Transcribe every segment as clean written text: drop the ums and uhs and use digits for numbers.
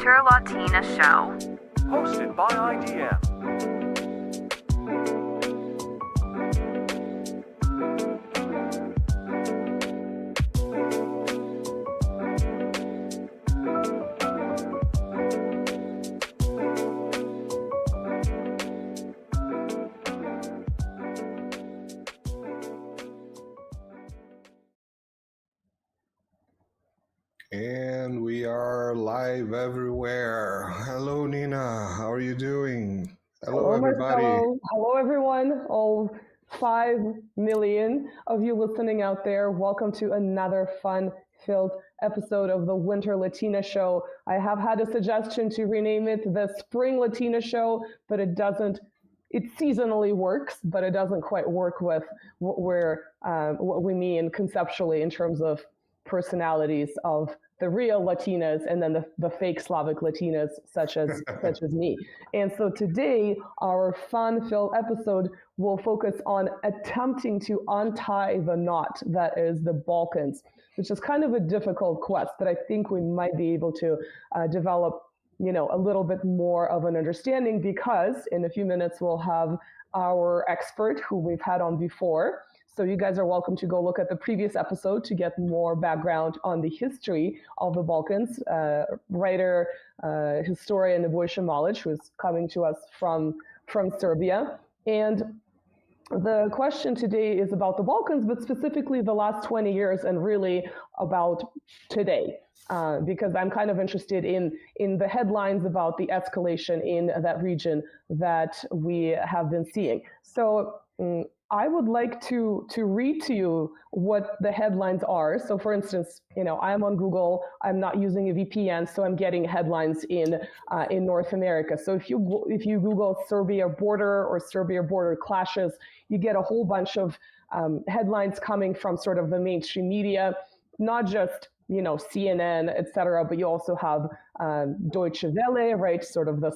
Outra Latina Show. Hosted by IDM. And we are live everywhere. Hello, Nina. How are you doing? Hello, everybody. Marcelo. Hello, everyone. All 5 million of you listening out there. Welcome to another fun-filled episode of the Winter Latina Show. I have had a suggestion to rename it the Spring Latina Show, but it doesn't. It seasonally works, but it doesn't quite work with what we mean conceptually in terms of personalities of the real Latinas and then the fake Slavic Latinas such as me. And so today, our fun-filled episode will focus on attempting to untie the knot that is the Balkans, which is kind of a difficult quest, but I think we might be able to develop, a little bit more of an understanding, because in a few minutes we'll have our expert who we've had on before. So you guys are welcome to go look at the previous episode to get more background on the history of the Balkans. Writer, historian Nebojša Malić, who's coming to us from Serbia. And the question today is about the Balkans, but specifically the last 20 years and really about today. Because I'm kind of interested in the headlines about the escalation in that region that we have been seeing. So I would like to read to you what the headlines are. So for instance, I'm on Google, I'm not using a VPN, so I'm getting headlines in North America. So if you Google Serbia border or Serbia border clashes, you get a whole bunch of headlines coming from sort of the mainstream media, not just CNN, etc., but you also have Deutsche Welle, right? Sort of the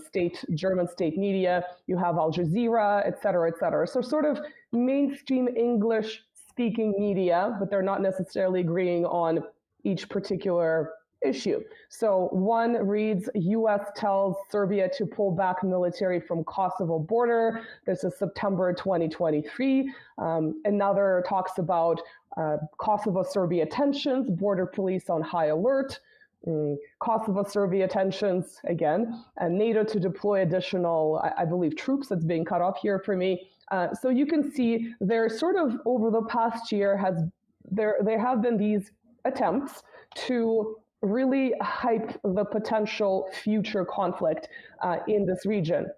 German state media. You have Al Jazeera, etc., etc. So sort of mainstream English-speaking media, but they're not necessarily agreeing on each particular issue. So one reads, U.S. tells Serbia to pull back military from Kosovo border. This is September 2023. Another talks about Kosovo-Serbia tensions, border police on high alert. Kosovo-Serbia tensions, again, and NATO to deploy additional, I believe, troops. That's being cut off here for me. So you can see there sort of over the past year there have been these attempts to really hype the potential future conflict in this region.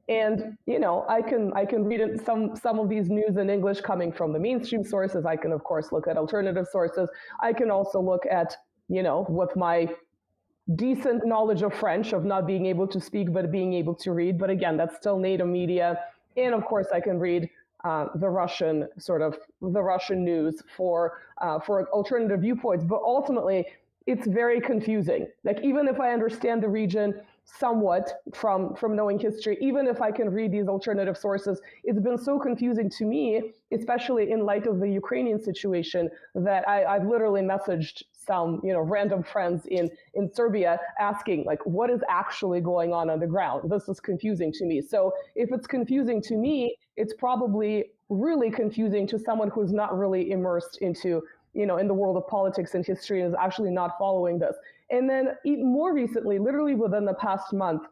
And I can read some of these news in English coming from the mainstream sources. I can of course look at alternative sources. I can also look at with my decent knowledge of French, of not being able to speak but being able to read. But again, that's still NATO media. And of course, I can read the Russian news for alternative viewpoints. But ultimately, it's very confusing. Like, even if I understand the region somewhat from knowing history, even if I can read these alternative sources, it's been so confusing to me, especially in light of the Ukrainian situation, that I've literally messaged some random friends in Serbia asking, like, what is actually going on the ground? This is confusing to me. So if it's confusing to me, it's probably really confusing to someone who's not really immersed into in the world of politics and history and is actually not following this. And then more recently, literally within the past month,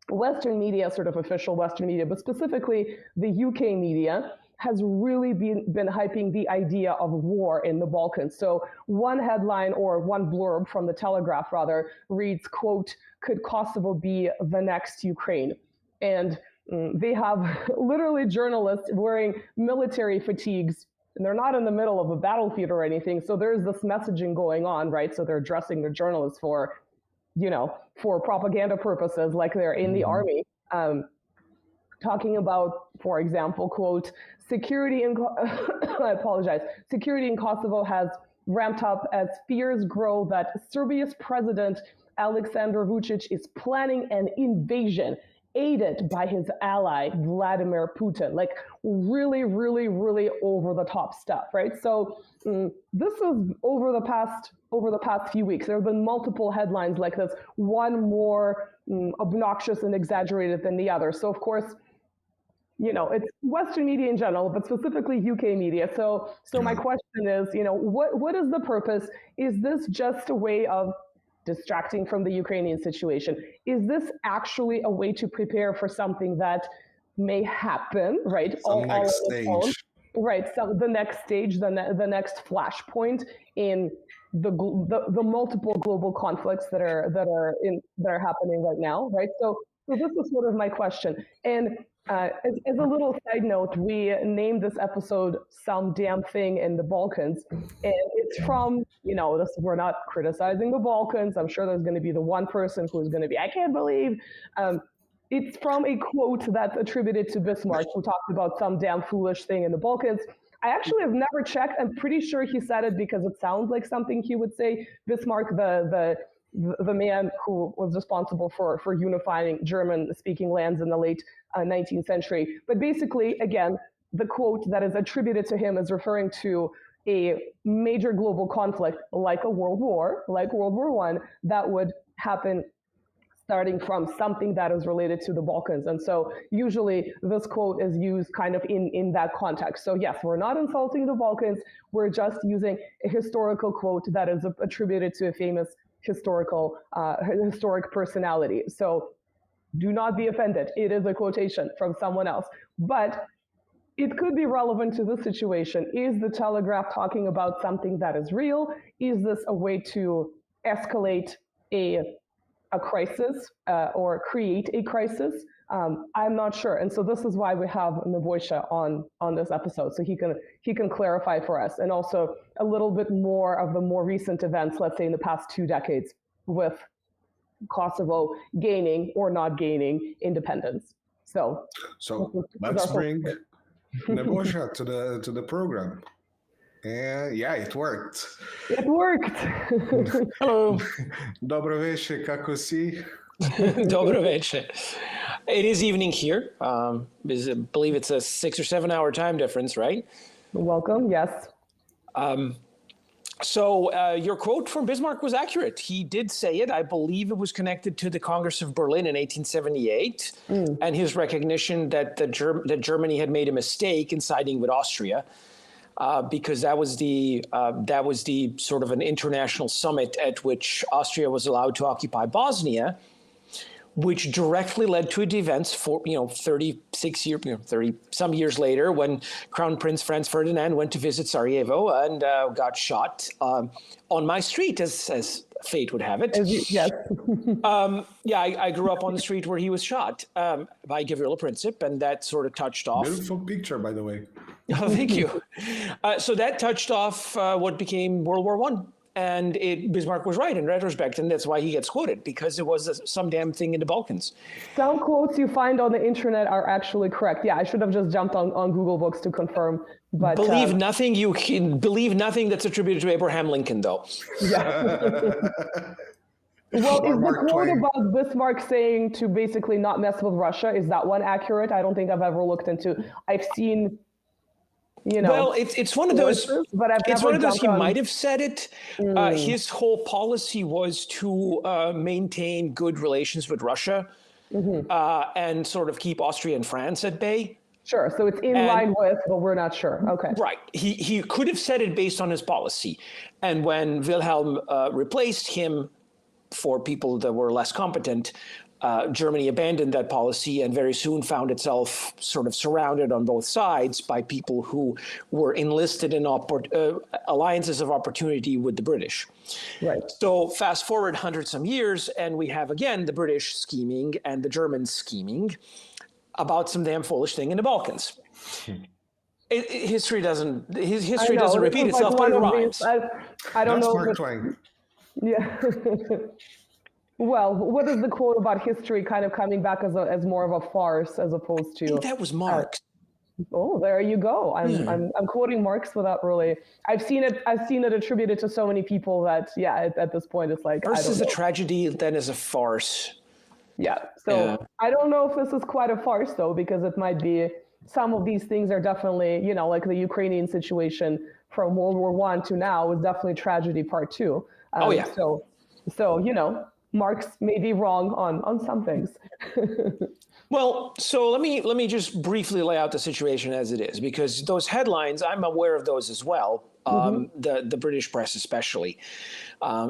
Western media, sort of official Western media, but specifically the UK media, has really been hyping the idea of war in the Balkans. So one headline, or one blurb from the Telegraph rather, reads, quote, "Could Kosovo be the next Ukraine?" And they have literally journalists wearing military fatigues, and they're not in the middle of a battlefield or anything. So there's this messaging going on, right? So they're addressing the journalists for propaganda purposes, like they're in the army. Talking about, for example, quote, security in Kosovo has ramped up as fears grow that Serbia's president Aleksandar Vučić is planning an invasion aided by his ally, Vladimir Putin, like really, really, really over the top stuff, right? So this is over the past few weeks. There have been multiple headlines like this, one more obnoxious and exaggerated than the other. So of course, it's Western media in general, but specifically UK media. So my question is, what is the purpose? Is this just a way of distracting from the Ukrainian situation? Is this actually a way to prepare for something that may happen, right? Next stage. Right, so the next stage, the next flashpoint in the multiple global conflicts that are happening right now, right? So this is sort of my question. And as a little side note, we named this episode "Some Damn Thing in the Balkans," and it's from, we're not criticizing the Balkans. I'm sure there's going to be the one person who's going to be, I can't believe. It's from a quote that's attributed to Bismarck, who talked about some damn foolish thing in the Balkans. I actually have never checked. I'm pretty sure he said it because it sounds like something he would say. Bismarck, the man who was responsible for unifying German-speaking lands in the late 19th century. But basically, again, the quote that is attributed to him is referring to a major global conflict like a world war, like World War I, that would happen starting from something that is related to the Balkans. And so usually this quote is used kind of in that context. So yes, we're not insulting the Balkans. We're just using a historical quote that is attributed to a famous historic personality. So do not be offended. It is a quotation from someone else. But it could be relevant to this situation. Is the Telegraph talking about something that is real? Is this a way to escalate a crisis or create a crisis? I'm not sure. And so this is why we have Nebojša on this episode, so he can clarify for us, and also a little bit more of the more recent events, let's say in the past 2 decades, with Kosovo gaining or not gaining independence. So let's bring Nebojša to the program. And yeah, it worked. It worked. Hello. Dobro večer, kako si? Dobro večer. It is evening here. I believe it's a 6 or 7 hour time difference, right? Welcome, yes. So your quote from Bismarck was accurate. He did say it. I believe it was connected to the Congress of Berlin in 1878 and his recognition that that Germany had made a mistake in siding with Austria. Because that was the sort of an international summit at which Austria was allowed to occupy Bosnia, which directly led to events for 30 some years later, when Crown Prince Franz Ferdinand went to visit Sarajevo and got shot on my street, as fate would have it. Yes. I grew up on the street where he was shot by Gavrilo Princip, and that sort of touched off. Beautiful picture, by the way. Oh, thank you. So that touched off what became World War I. And Bismarck was right in retrospect, and that's why he gets quoted, because it was some damn thing in the Balkans. Some quotes you find on the internet are actually correct. Yeah, I should have just jumped on Google Books to confirm. But believe nothing that's attributed to Abraham Lincoln, though. Yeah. Well, is the quote about Bismarck saying to basically not mess with Russia, is that one accurate? I don't think I've ever looked into. I've seen, well, it's one of those. But it's one of those. He might have said it. His whole policy was to maintain good relations with Russia and sort of keep Austria and France at bay. Sure. So it's in line with, but we're not sure. Okay. Right. He could have said it based on his policy, and when Wilhelm replaced him for people that were less competent, Germany abandoned that policy and very soon found itself sort of surrounded on both sides by people who were enlisted in alliances of opportunity with the British. Right. So fast forward 100-some years, and we have again the British scheming and the Germans scheming about some damn foolish thing in the Balkans. History doesn't repeat itself, but it rhymes. I don't know. Mark Twain. Yeah. Well, what is the quote about history kind of coming back as more of a farce as opposed to? I think that was Marx. Oh, there you go. I'm quoting Marx without really. I've seen it attributed to so many people that at this point it's like. First is a tragedy, then is a farce. Yeah. So I don't know if this is quite a farce, though, because it might be some of these things are definitely, you know, like the Ukrainian situation from World War I to now is definitely tragedy part two. So, you know, Marx may be wrong on some things. Well, so let me just briefly lay out the situation as it is, because those headlines, I'm aware of those as well. The British press especially.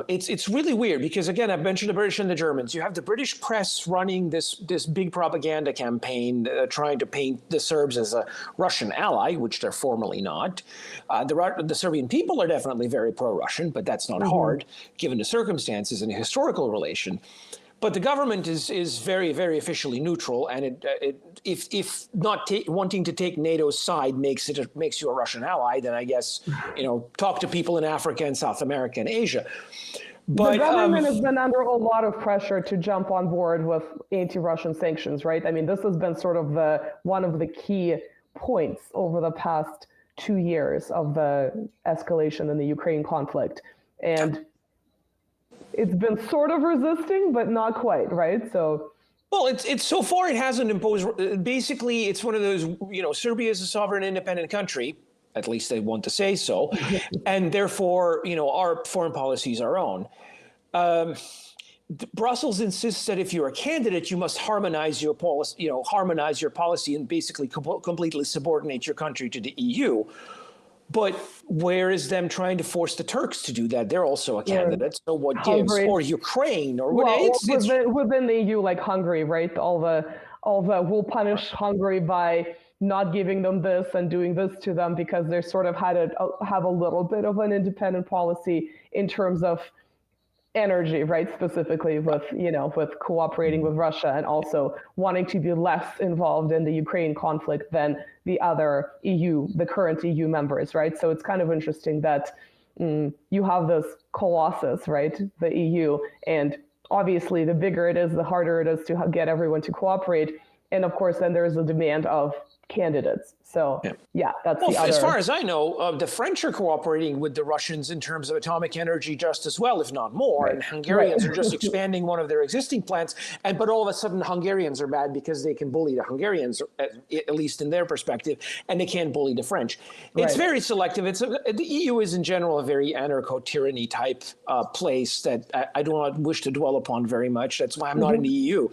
It's really weird because, again, I've mentioned the British and the Germans. You have the British press running this big propaganda campaign trying to paint the Serbs as a Russian ally, which they're formally not. The Serbian people are definitely very pro-Russian, but that's not hard given the circumstances and the historical relation. But the government is very, very officially neutral, and if not wanting to take NATO's side makes you a Russian ally, then I guess, you know, talk to people in Africa and South America and Asia. But the government has been under a lot of pressure to jump on board with anti-Russian sanctions, right? I mean, this has been sort of one of the key points over the past 2 years of the escalation in the Ukraine conflict, and it's been sort of resisting, but not quite, right? So, well, it's so far it hasn't imposed. Basically, it's one of those, you know, Serbia is a sovereign, independent country. At least they want to say so, and therefore, you know, our foreign policy is our own. Brussels insists that if you're a candidate, you must harmonize your policy, and basically completely subordinate your country to the EU. But where is them trying to force the Turks to do that? They're also a candidate. So what gives? Or Ukraine, or what? Well, within the EU, like Hungary, right? All the we'll punish Hungary by not giving them this and doing this to them because they sort of have a little bit of an independent policy in terms of energy, right? Specifically with cooperating with Russia and also wanting to be less involved in the Ukraine conflict than the other the current EU members, right? So it's kind of interesting that you have this colossus, right? The EU, and obviously the bigger it is, the harder it is to get everyone to cooperate. And of course, then there's a demand of candidates. So that's the other. As far as I know, the French are cooperating with the Russians in terms of atomic energy just as well, if not more. Right. And Hungarians are just expanding one of their existing plants. But all of a sudden, Hungarians are bad because they can bully the Hungarians, at least in their perspective, and they can't bully the French. It's very selective. The EU is in general a very anarcho-tyranny type place that I do not wish to dwell upon very much. That's why I'm not in the EU.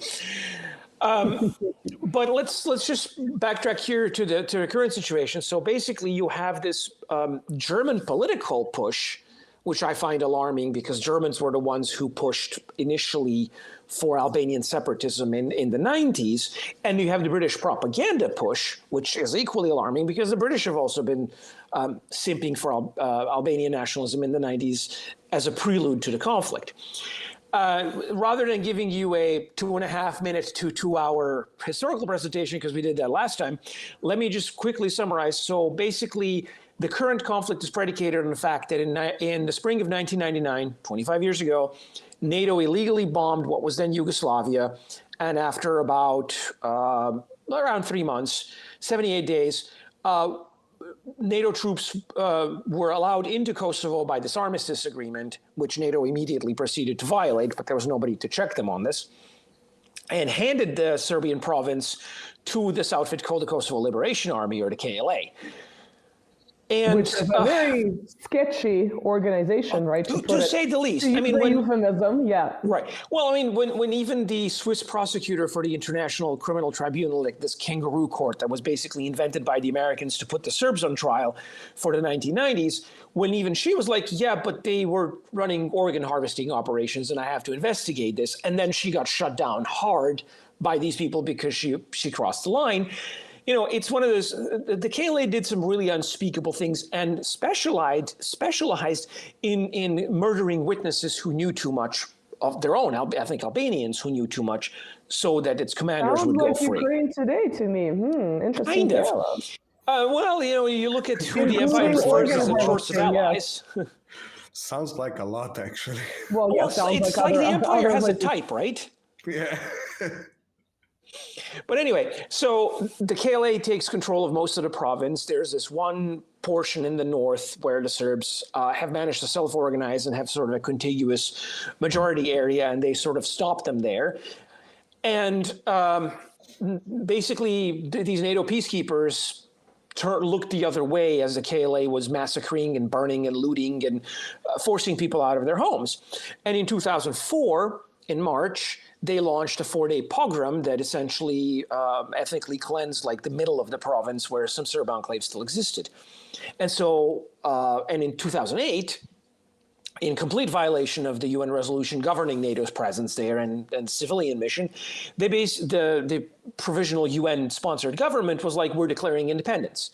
But let's just backtrack here to the current situation. So basically, you have this German political push, which I find alarming because Germans were the ones who pushed initially for Albanian separatism in the 90s. And you have the British propaganda push, which is equally alarming because the British have also been simping for Albanian nationalism in the 90s as a prelude to the conflict. Rather than giving you a 2.5 minute to 2 hour historical presentation, because we did that last time, let me just quickly summarize. So basically, the current conflict is predicated on the fact that in the spring of 1999, 25 years ago, NATO illegally bombed what was then Yugoslavia. And after about around 3 months, 78 days, NATO troops were allowed into Kosovo by this armistice agreement, which NATO immediately proceeded to violate, but there was nobody to check them on this, and handed the Serbian province to this outfit called the Kosovo Liberation Army, or the KLA. And which is a very sketchy organization, right? To say the least. I mean, euphemism, Right. Well, I mean, when even the Swiss prosecutor for the International Criminal Tribunal, like this kangaroo court that was basically invented by the Americans to put the Serbs on trial for the 1990s, when even she was like, yeah, but they were running organ harvesting operations and I have to investigate this. And then she got shut down hard by these people because she crossed the line. You know, it's one of those, the KLA did some really unspeakable things and specialized in murdering witnesses who knew too much of their own, I think Albanians who knew too much, so that its commanders would go free. Ukraine today to me. Interesting. Kind of. Well, you know, you look at who the empire prefers as a choice of allies. Sounds like a lot, actually. Well, yeah, it's like the empire has a type, right? Yeah. But anyway, so the KLA takes control of most of the province. There's this one portion in the north where the Serbs have managed to self-organize and have sort of a contiguous majority area, and they sort of stop them there. And basically, these NATO peacekeepers looked the other way as the KLA was massacring and burning and looting and forcing people out of their homes. And in 2004, in March, they launched a 4-day pogrom that essentially ethnically cleansed like the middle of the province where some Serb enclaves still existed. And so, and in 2008, in complete violation of the UN resolution governing NATO's presence there and civilian mission, the provisional UN-sponsored government was like, we're declaring independence.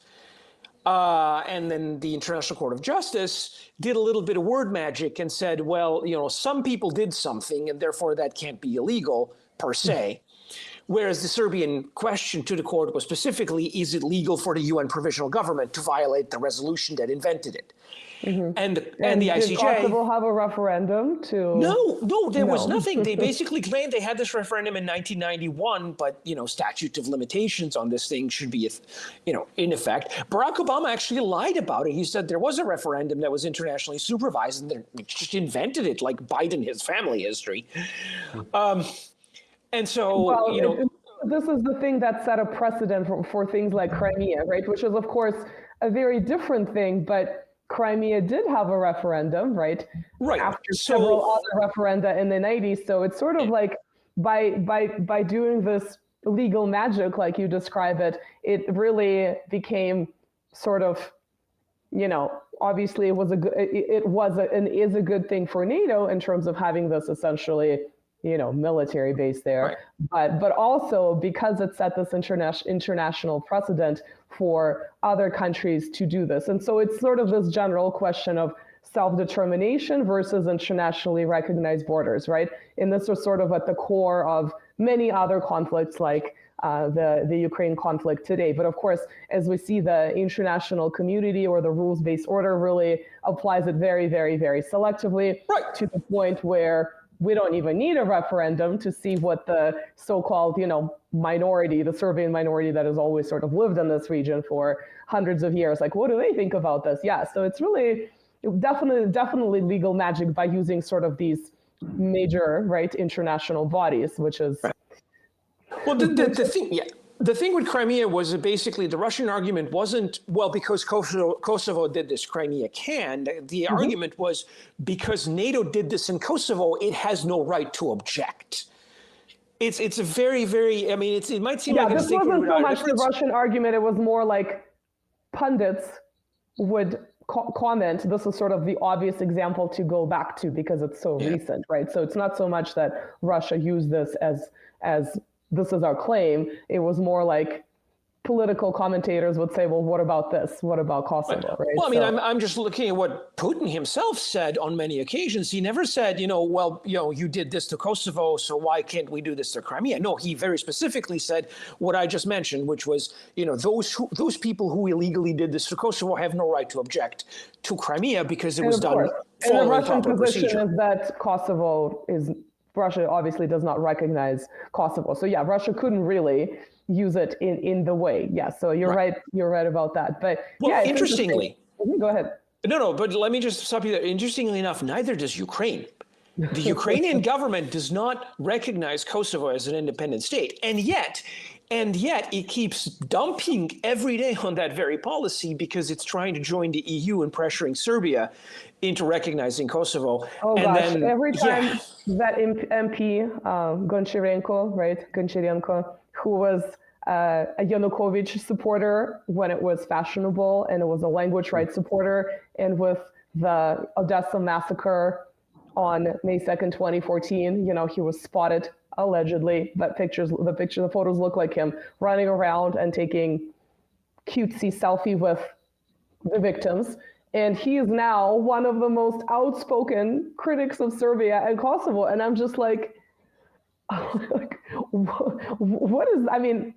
And then the International Court of Justice did a little bit of word magic and said, well, some people did something and therefore that can't be illegal per se. Whereas the Serbian question to the court was specifically, is it legal for the UN provisional government to violate the resolution that invented it? Mm-hmm. And the ICJ. Did Kosovo have a referendum to? No, there was nothing. They basically claimed they had this referendum in 1991, but statute of limitations on this thing should be, in effect. Barack Obama actually lied about it. He said there was a referendum that was internationally supervised, and they just invented it, like Biden, his family history. And so, this is the thing that set a precedent for things like Crimea, right? Which is, of course, a very different thing, but Crimea did have a referendum, right? Right. After several other referenda in the 90s. So it's sort of like by doing this legal magic, like you describe it, it really became sort of, obviously it was and is a good thing for NATO in terms of having this essentially, military base there, right. But also because it set this international precedent for other countries to do this. And so it's sort of this general question of self-determination versus internationally recognized borders, right? And this is sort of at the core of many other conflicts like the Ukraine conflict today. But of course, as we see, the international community or the rules-based order really applies it very, very, very selectively, right, to the point where we don't even need a referendum to see what the so-called, minority, the Serbian minority that has always sort of lived in this region for hundreds of years, like, what do they think about this? Yeah, so it's really definitely legal magic by using sort of these major, right, international bodies, which is... Right. Well, the thing with Crimea was that basically the Russian argument wasn't, well, because Kosovo did this, Crimea can. The argument was because NATO did this in Kosovo, it has no right to object. It's a very, very, it might seem like a this wasn't so much the Russian argument, it was more like pundits would comment. This is sort of the obvious example to go back to because it's so recent, right? So it's not so much that Russia used this as this is our claim. It was more like political commentators would say, well, what about this? What about Kosovo? Right? Well, I'm just looking at what Putin himself said on many occasions. He never said, you did this to Kosovo, so why can't we do this to Crimea? No, he very specifically said what I just mentioned, which was, those people who illegally did this to Kosovo have no right to object to Crimea because it was done following proper procedure. And the Russian position is that Russia obviously does not recognize Kosovo. So yeah, Russia couldn't really use it in the way. Yeah, so you're right about that. But well, interestingly, go ahead. No, but let me just stop you there. Interestingly enough, neither does Ukraine. The Ukrainian government does not recognize Kosovo as an independent state. And yet it keeps dumping every day on that very policy because it's trying to join the EU and pressuring Serbia into recognizing Kosovo. Oh and gosh, then, every time that MP, Goncharenko, who was a Yanukovych supporter when it was fashionable and it was a language rights supporter, and with the Odessa massacre on May 2nd, 2014, he was spotted allegedly, the photos look like him running around and taking cutesy selfie with the victims. And he is now one of the most outspoken critics of Serbia and Kosovo. And I'm just like, what is,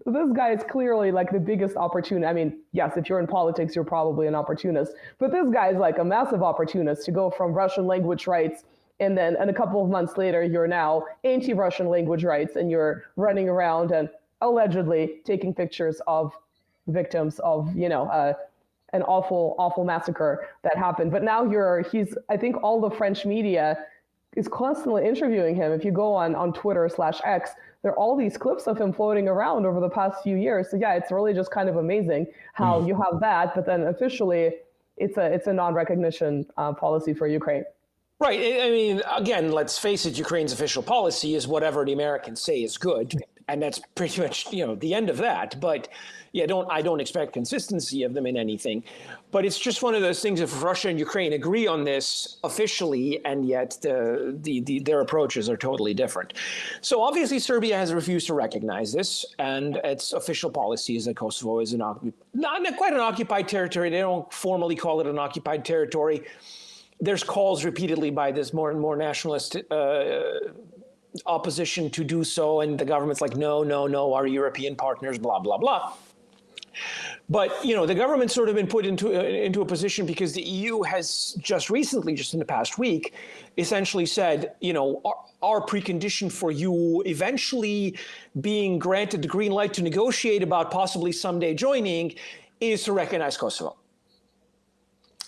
this guy is clearly like the biggest opportunist. Yes, if you're in politics, you're probably an opportunist, but this guy is like a massive opportunist to go from Russian language rights and then a couple of months later, you're now anti-Russian language rights and you're running around and allegedly taking pictures of victims of, an awful massacre that happened. But now I think all the French media is constantly interviewing him. If you go on Twitter /X, there are all these clips of him floating around over the past few years. So yeah, it's really just kind of amazing how you have that, but then officially it's a non-recognition policy for Ukraine. Right. I mean, again, let's face it, Ukraine's official policy is whatever the Americans say is good. And that's pretty much, the end of that. But yeah, I don't expect consistency of them in anything. But it's just one of those things, if Russia and Ukraine agree on this officially, and yet their approaches are totally different. So obviously Serbia has refused to recognize this, and its official policy is that Kosovo is not quite an occupied territory. They don't formally call it an occupied territory. There's calls repeatedly by this more and more nationalist opposition to do so, and the government's like, no, our European partners, blah, blah, blah. But, the government's sort of been put into a position because the EU has just recently, just in the past week, essentially said, our precondition for you eventually being granted the green light to negotiate about possibly someday joining is to recognize Kosovo.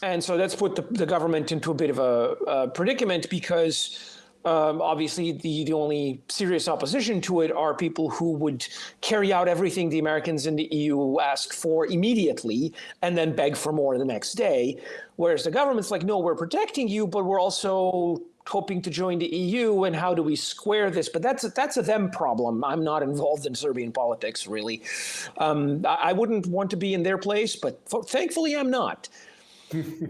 And so that's put the government into a bit of a predicament because obviously the only serious opposition to it are people who would carry out everything the Americans and the EU ask for immediately and then beg for more the next day. Whereas the government's like, no, we're protecting you, but we're also hoping to join the EU, and how do we square this? But that's a them problem. I'm not involved in Serbian politics, really. I wouldn't want to be in their place, but thankfully I'm not.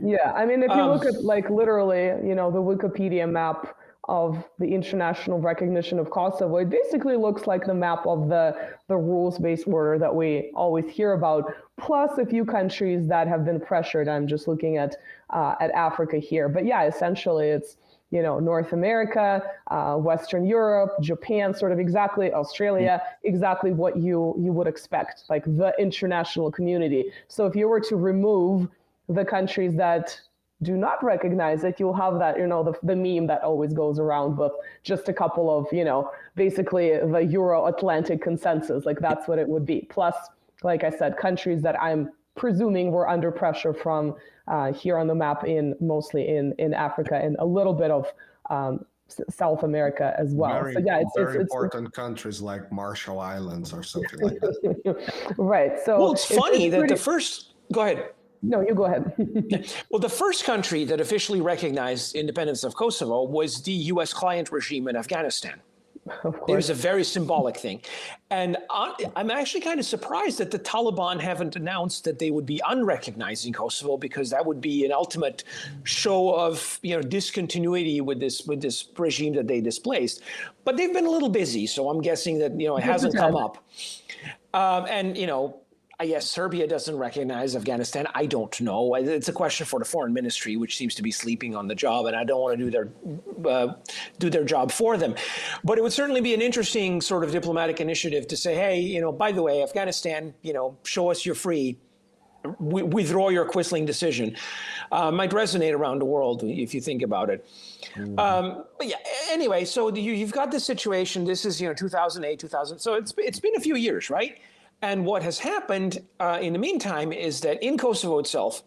Yeah, I mean, if you look at literally, the Wikipedia map of the international recognition of Kosovo, it basically looks like the map of the rules-based order that we always hear about, plus a few countries that have been pressured. I'm just looking at Africa here. But yeah, essentially it's, North America, Western Europe, Japan, sort of exactly, Australia, exactly what you would expect, like the international community. So if you were to remove the countries that do not recognize it, you'll have that, the meme that always goes around with just a couple of, basically the Euro-Atlantic consensus, like that's what it would be. Plus, like I said, countries that I'm presuming were under pressure from here on the map mostly in Africa and a little bit of South America as well. Very, so yeah, it's important countries like Marshall Islands or something like that. Right. So well, it's funny that the first, go ahead. No, you go ahead. Well, the first country that officially recognized independence of Kosovo was the U.S. client regime in Afghanistan. It was a very symbolic thing. And I'm actually kind of surprised that the Taliban haven't announced that they would be unrecognizing Kosovo, because that would be an ultimate show of, discontinuity with this regime that they displaced. But they've been a little busy, so I'm guessing that, it hasn't come up. I guess Serbia doesn't recognize Afghanistan. I don't know. It's a question for the foreign ministry, which seems to be sleeping on the job, and I don't want to do their job for them. But it would certainly be an interesting sort of diplomatic initiative to say, hey, by the way, Afghanistan, show us you're free. Withdraw your Quisling decision. Might resonate around the world if you think about it. But yeah, anyway, so you've got this situation. This is 2008, 2000. So it's been a few years, right? And what has happened in the meantime is that in Kosovo itself,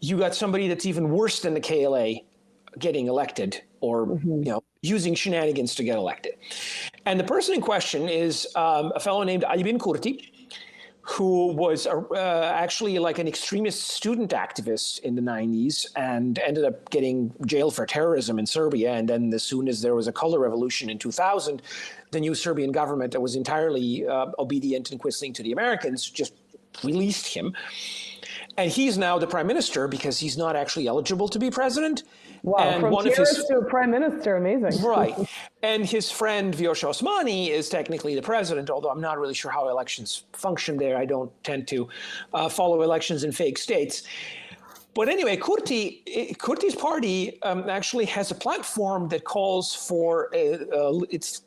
you got somebody that's even worse than the KLA getting elected, or using shenanigans to get elected. And the person in question is a fellow named Albin Kurti, who was actually like an extremist student activist in the 90s and ended up getting jailed for terrorism in Serbia. And then as soon as there was a color revolution in 2000, the new Serbian government that was entirely obedient and Quisling to the Americans just released him. And he's now the prime minister because he's not actually eligible to be president. Wow, and from terrorist to prime minister, amazing. Right. And his friend Vjosa Osmani is technically the president, although I'm not really sure how elections function there. I don't tend to follow elections in fake states. But anyway, Kurti's party actually has a platform that calls for its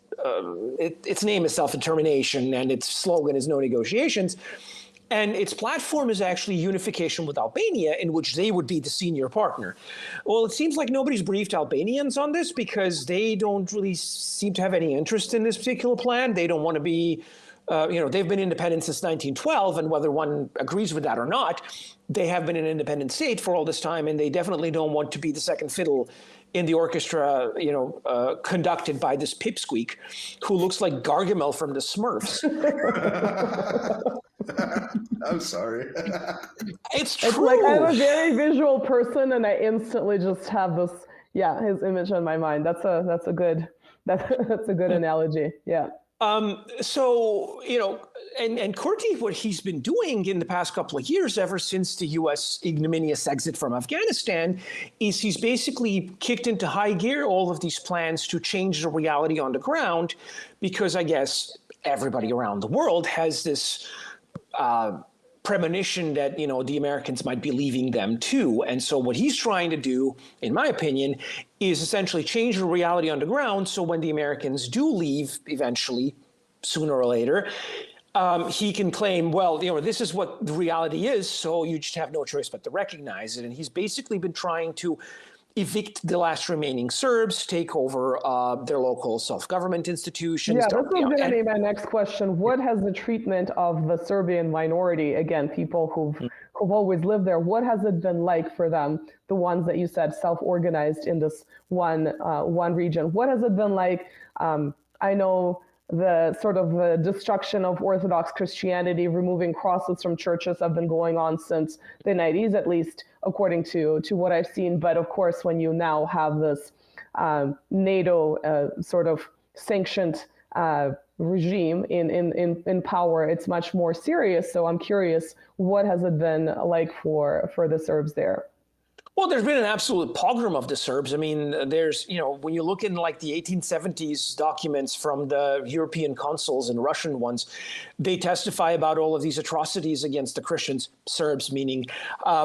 name is self-determination and its slogan is no negotiations. And its platform is actually unification with Albania, in which they would be the senior partner. Well, it seems like nobody's briefed Albanians on this because they don't really seem to have any interest in this particular plan. They don't want to be, they've been independent since 1912, and whether one agrees with that or not, they have been an independent state for all this time, and they definitely don't want to be the second fiddle in the orchestra, conducted by this pipsqueak who looks like Gargamel from the Smurfs. I'm sorry. It's true. It's like I'm a very visual person, and I instantly just have this, his image in my mind. That's a good analogy. Yeah. So, and Kurti, what he's been doing in the past couple of years, ever since the U.S. ignominious exit from Afghanistan, is he's basically kicked into high gear all of these plans to change the reality on the ground, because I guess everybody around the world has this premonition that, the Americans might be leaving them too. And so what he's trying to do, in my opinion, is essentially change the reality on the ground. So when the Americans do leave eventually, sooner or later, he can claim, well, this is what the reality is. So you just have no choice but to recognize it. And he's basically been trying to evict the last remaining Serbs, take over their local self-government institutions. Yeah, this was going to be my next question. What has the treatment of the Serbian minority, again, people who've always lived there, what has it been like for them, the ones that you said self-organized in this one region? What has it been like? I know the sort of the destruction of Orthodox Christianity, removing crosses from churches, have been going on since the 90s, at least according to what I've seen. But of course, when you now have this NATO sort of sanctioned regime in power, it's much more serious. So I'm curious, what has it been like for the Serbs there? Well, there's been an absolute pogrom of the Serbs. I mean, there's, when you look in like the 1870s documents from the European consuls and Russian ones, they testify about all of these atrocities against the Christians, Serbs meaning,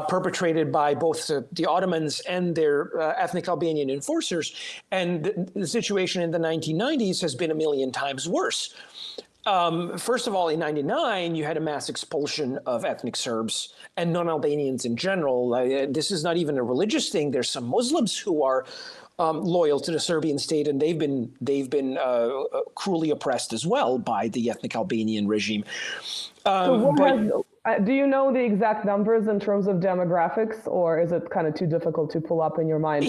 perpetrated by both the Ottomans and their ethnic Albanian enforcers. And the situation in the 1990s has been a million times worse. First of all, in '99, you had a mass expulsion of ethnic Serbs and non-Albanians in general. This is not even a religious thing. There's some Muslims who are loyal to the Serbian state, and they've been cruelly oppressed as well by the ethnic Albanian regime. Do you know the exact numbers in terms of demographics, or is it kind of too difficult to pull up in your mind?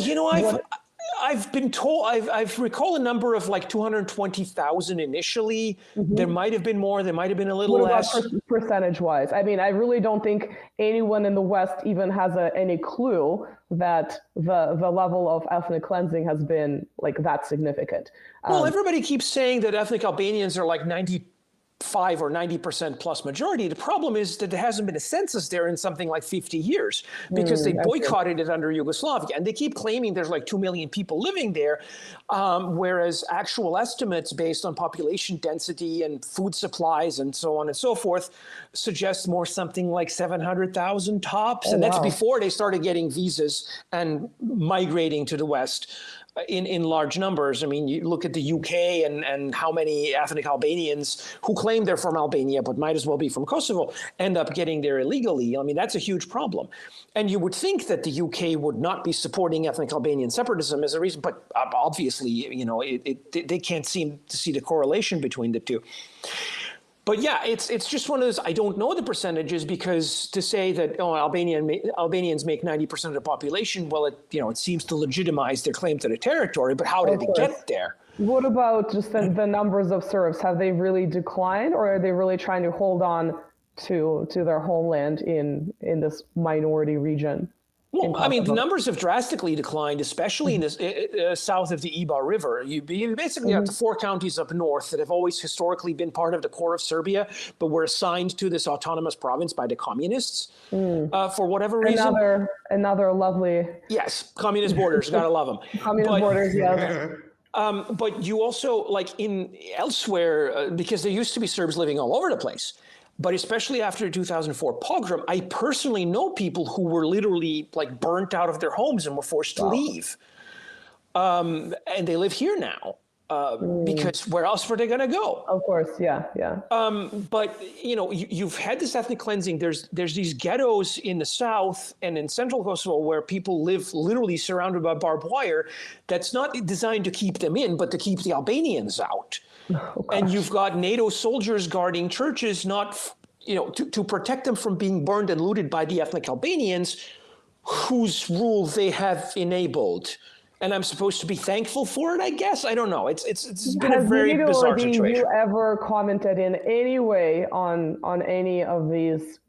I've been told, I've recall a number of like 220,000 initially. Mm-hmm. There might have been more, there might have been a little less. What about percentage-wise? I mean, I really don't think anyone in the West even has any clue that the level of ethnic cleansing has been like that significant. Well, everybody keeps saying that ethnic Albanians are like 95 or 90% plus majority. The problem is that there hasn't been a census there in something like 50 years because they boycotted it under Yugoslavia. And they keep claiming there's like 2 million people living there, whereas actual estimates based on population density and food supplies and so on and so forth suggest more something like 700,000 tops. And that's before they started getting visas and migrating to the West in large numbers. I mean, you look at the UK and how many ethnic Albanians who claim they're from Albania but might as well be from Kosovo end up getting there illegally. I mean, that's a huge problem. And you would think that the UK would not be supporting ethnic Albanian separatism as a reason, but obviously, they can't seem to see the correlation between the two. But yeah, it's just one of those, I don't know the percentages, because to say that Albanians make 90% of the population, well, it seems to legitimize their claim to the territory, but how did it get there? What about just the numbers of Serbs? Have they really declined, or are they really trying to hold on to their homeland in this minority region? Well, I mean, the numbers have drastically declined, especially in the south of the Ibar River. You basically have the 4 counties up north that have always historically been part of the core of Serbia, but were assigned to this autonomous province by the communists for whatever reason. Another lovely... Yes, communist borders, gotta love them. Communist borders, yes. But you also, like elsewhere, because there used to be Serbs living all over the place, but especially after the 2004 pogrom, I personally know people who were literally like burnt out of their homes and were forced to leave. And they live here now because where else were they going to go? Of course, yeah. But, you've had this ethnic cleansing. There's these ghettos in the south and in central Kosovo where people live literally surrounded by barbed wire that's not designed to keep them in, but to keep the Albanians out. And you've got NATO soldiers guarding churches, not, to protect them from being burned and looted by the ethnic Albanians, whose rule they have enabled and I'm supposed to be thankful for it, I guess. I don't know. It's been a very bizarre situation. Have you ever commented in any way on any of these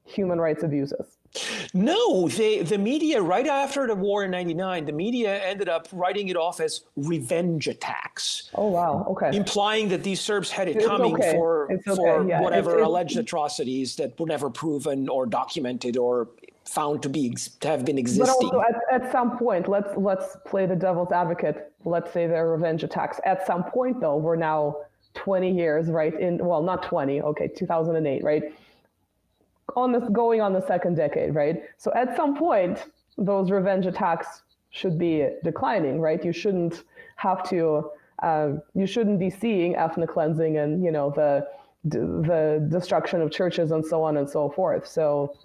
human rights abuses? No, the media, right after the war in '99, the media ended up writing it off as revenge attacks. Oh, wow. Okay. Implying that these Serbs had it coming for whatever alleged atrocities that were never proven or documented or found to have been existing. But also at some point, let's play the devil's advocate. Let's say they're revenge attacks. At some point, though, we're now 20 years, right? Not 20, okay, 2008, right? Going on the second decade, right? So at some point, those revenge attacks should be declining, right? You shouldn't have to, you shouldn't be seeing ethnic cleansing and, the destruction of churches and so on and so forth. So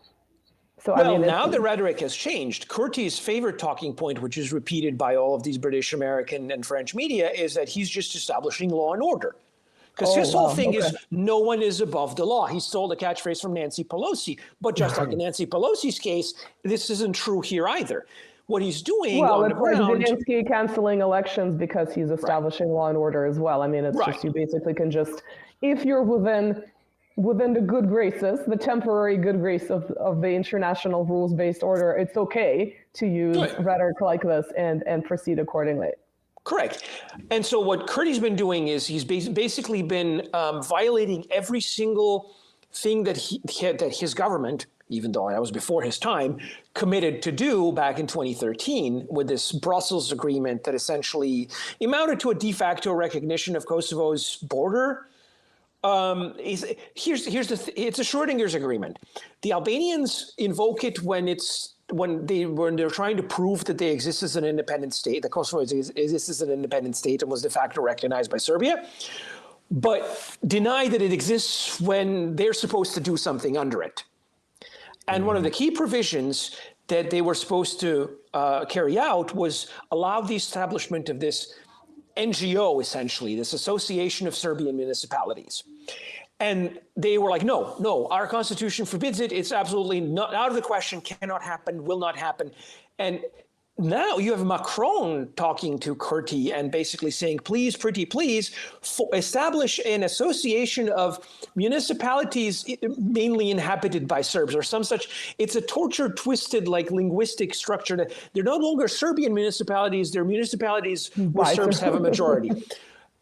I mean, now the rhetoric has changed. Kurti's favorite talking point, which is repeated by all of these British, American, and French media, is that he's just establishing law and order. Because his whole thing is no one is above the law. He stole the catchphrase from Nancy Pelosi. But just like in Nancy Pelosi's case, this isn't true here either. What he's doing on the ground... It's like Zelensky canceling elections because he's establishing law and order as well. I mean, it's just, you basically can just, if you're within the good graces, the temporary good grace of the international rules-based order, it's okay to use rhetoric like this and proceed accordingly. Correct. And so what Kurti's been doing is he's basically been violating every single thing that his government, even though that was before his time, committed to do back in 2013 with this Brussels agreement that essentially amounted to a de facto recognition of Kosovo's border. It's a Schrodinger's agreement. The Albanians invoke it when they're trying to prove that they exist as an independent state, that Kosovo exists as an independent state and was de facto recognized by Serbia, but deny that it exists when they're supposed to do something under it. And one of the key provisions that they were supposed to carry out was allow the establishment of this NGO, essentially, this Association of Serbian Municipalities. And they were like, no, our constitution forbids it. It's absolutely not out of the question, cannot happen, will not happen. And now you have Macron talking to Kurti and basically saying, please, pretty please, establish an association of municipalities mainly inhabited by Serbs or some such. It's a tortured, twisted, like linguistic structure that they're no longer Serbian municipalities. They're municipalities where Serbs have a majority.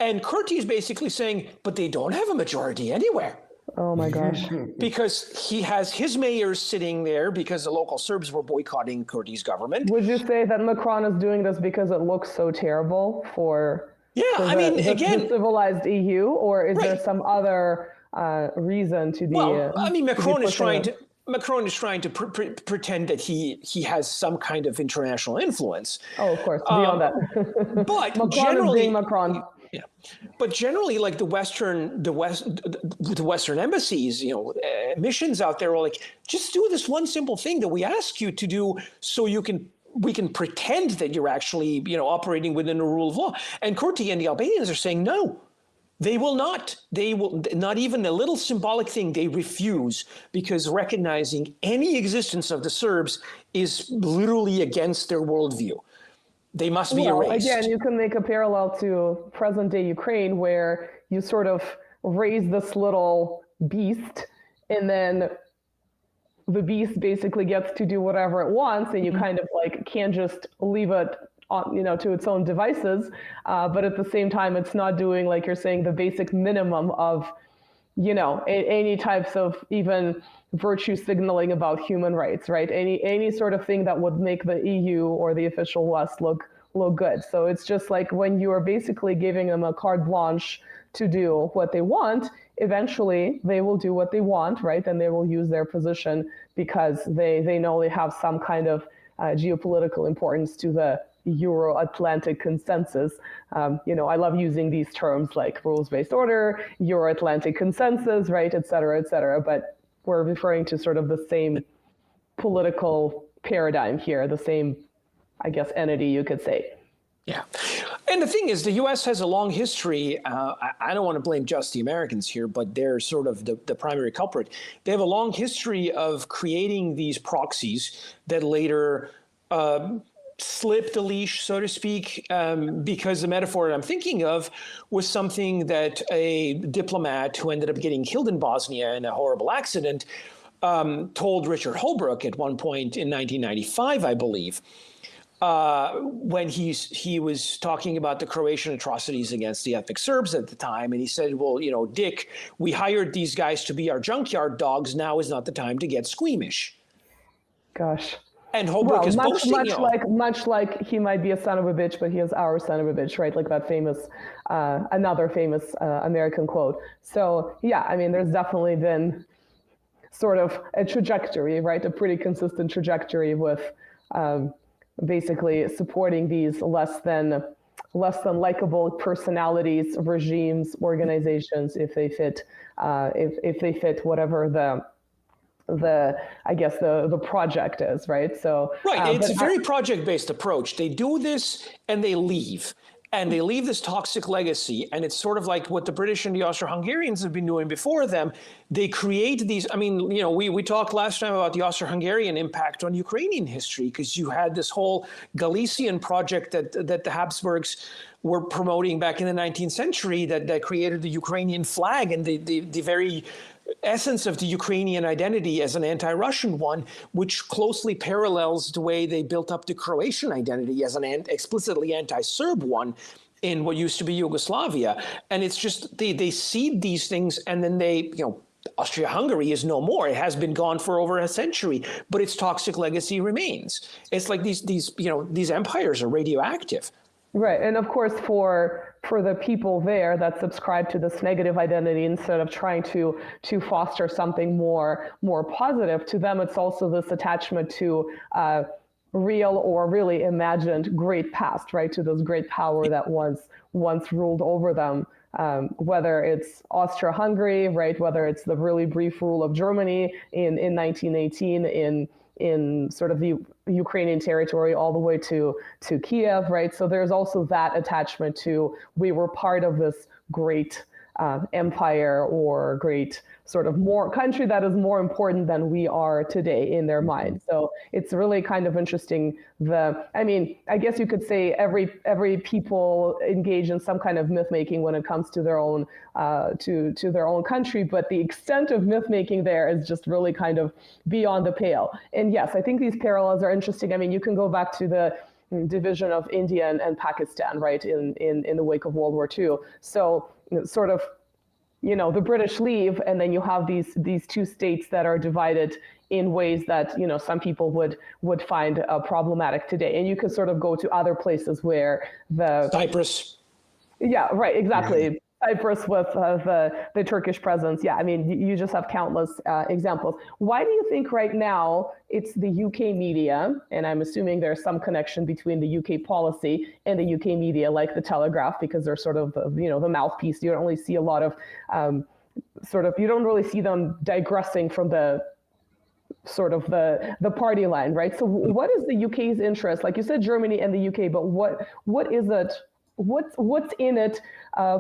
And Kurti is basically saying, but they don't have a majority anywhere. Oh my gosh. Because he has his mayors sitting there because the local Serbs were boycotting Kurti's government. Would you say that Macron is doing this because it looks so terrible for the civilized EU, or is there some other reason to be? Well, Macron is trying to pretend that he has some kind of international influence. Oh, of course, beyond that. But Macron generally, is being Macron. Yeah, but generally, like the Western embassies, missions out there are like, just do this one simple thing that we ask you to do, so we can pretend that you're actually operating within the rule of law. And Kurti and the Albanians are saying no, they will not. They will not even a little symbolic thing. They refuse, because recognizing any existence of the Serbs is literally against their worldview. They must be erased. Again, you can make a parallel to present-day Ukraine, where you sort of raise this little beast, and then the beast basically gets to do whatever it wants, and you kind of like can't just leave it on, to its own devices. But at the same time, it's not doing, like you're saying, the basic minimum of, any types of even virtue signaling about human rights, right? Any sort of thing that would make the EU or the official West look good. So it's just like when you are basically giving them a carte blanche to do what they want, eventually they will do what they want, right? And they will use their position because they know they have some kind of geopolitical importance to the Euro-Atlantic consensus. I love using these terms like rules-based order, Euro-Atlantic consensus, right, et cetera, but we're referring to sort of the same political paradigm here, the same, I guess, entity, you could say. Yeah. And the thing is, the U.S. has a long history. I don't want to blame just the Americans here, but they're sort of the primary culprit. They have a long history of creating these proxies that later slipped a leash, so to speak, because the metaphor that I'm thinking of was something that a diplomat who ended up getting killed in Bosnia in a horrible accident told Richard Holbrooke at one point in 1995, I believe, when he was talking about the Croatian atrocities against the ethnic Serbs at the time. And he said, well, you know, Dick, we hired these guys to be our junkyard dogs. Now is not the time to get squeamish. Gosh. And Holbrooke is boasting, much like he might be a son of a bitch, but he is our son of a bitch, right? Like that famous, another famous American quote. So yeah, I mean, there's definitely been sort of a trajectory, right? A pretty consistent trajectory with basically supporting these less than likable personalities, regimes, organizations, if they fit whatever the project is, right? So right, it's a very project-based approach. They do this and they leave. And they leave this toxic legacy. And it's sort of like what the British and the Austro-Hungarians have been doing before them. They create these, I mean, you know, we talked last time about the Austro-Hungarian impact on Ukrainian history, because you had this whole Galician project that the Habsburgs were promoting back in the 19th century that created the Ukrainian flag and the very essence of the Ukrainian identity as an anti-Russian one, which closely parallels the way they built up the Croatian identity as an explicitly anti-Serb one in what used to be Yugoslavia. And it's just, they seed these things, and then they, you know, Austria-Hungary is no more. It has been gone for over a century, but its toxic legacy remains. It's like these empires are radioactive. Right, and of course for the people there that subscribe to this negative identity, instead of trying to foster something more positive, to them it's also this attachment to real or really imagined great past, right? To this great power that once ruled over them. Whether it's Austria-Hungary, right? Whether it's the really brief rule of Germany in 1918 in sort of the Ukrainian territory all the way to Kiev, right? So there's also that attachment to, we were part of this great empire or great sort of more country that is more important than we are today in their mind. So it's really kind of interesting. I mean, I guess you could say every people engage in some kind of myth making when it comes to their own to their own country, but the extent of myth making there is just really kind of beyond the pale. And yes, I think these parallels are interesting. I mean, you can go back to the division of India and Pakistan, right, in the wake of World War II. So sort of, you know, the British leave, and then you have these two states that are divided in ways that, you know, some people would find problematic today. And you could sort of go to other places where Cyprus. Yeah, right, exactly. Yeah. Cyprus with the Turkish presence. Yeah, I mean, you just have countless examples. Why do you think right now it's the UK media, and I'm assuming there's some connection between the UK policy and the UK media, like the Telegraph, because they're sort of, you know, the mouthpiece. You don't really see a lot of you don't really see them digressing from the sort of the party line, right? So what is the UK's interest? Like you said, Germany and the UK, but what is it? What's in it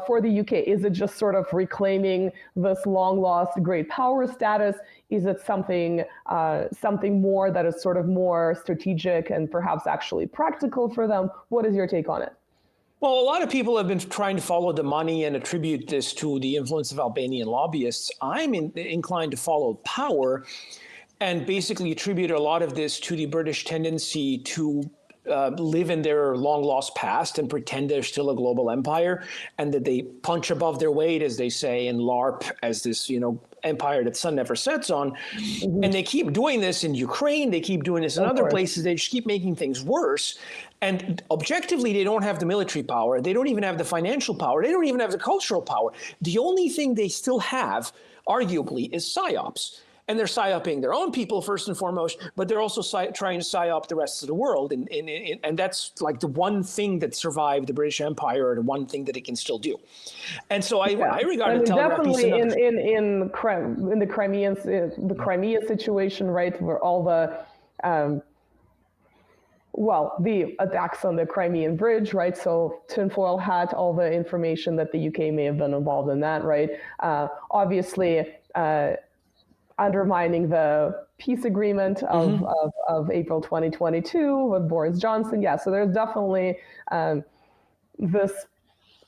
for the UK? Is it just sort of reclaiming this long lost great power status? Is it something more that is sort of more strategic and perhaps actually practical for them? What is your take on it? Well, a lot of people have been trying to follow the money and attribute this to the influence of Albanian lobbyists. I'm inclined to follow power and basically attribute a lot of this to the British tendency to live in their long-lost past and pretend they're still a global empire, and that they punch above their weight, as they say, and LARP as this, you know, empire that sun never sets on. Mm-hmm. And they keep doing this in Ukraine. They keep doing this in other places. They just keep making things worse. And objectively, they don't have the military power. They don't even have the financial power. They don't even have the cultural power. The only thing they still have, arguably, is psyops. And they're psyoping their own people first and foremost, but they're also trying to psyop the rest of the world. And that's like the one thing that survived the British Empire, and the one thing that it can still do. And so I regard the Telegraph piece in the Crimea situation, right, where all the the attacks on the Crimean Bridge, right? So tinfoil hat, all the information that the UK may have been involved in that, right? Obviously, undermining the peace agreement of April 2022 with Boris Johnson. Yeah, so there's definitely this,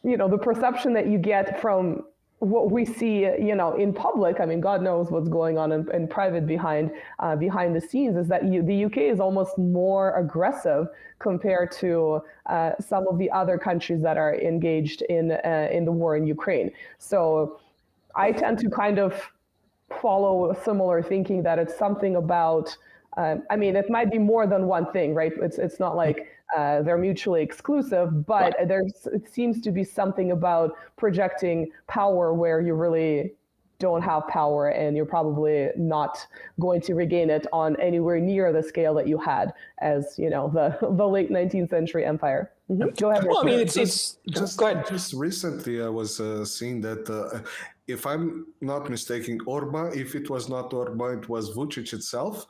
the perception that you get from what we see, in public. I mean, God knows what's going on in private behind the scenes, is that the UK is almost more aggressive compared to some of the other countries that are engaged in the war in Ukraine. So I tend to kind of follow similar thinking that it's something about, it might be more than one thing, right? It's not like they're mutually exclusive, but it seems to be something about projecting power where you really don't have power, and you're probably not going to regain it on anywhere near the scale that you had as, the late 19th century empire. Go ahead. Well, I mean, just recently I was seeing that, if I'm not mistaken, Orban, if it was not Orban, it was Vučić itself,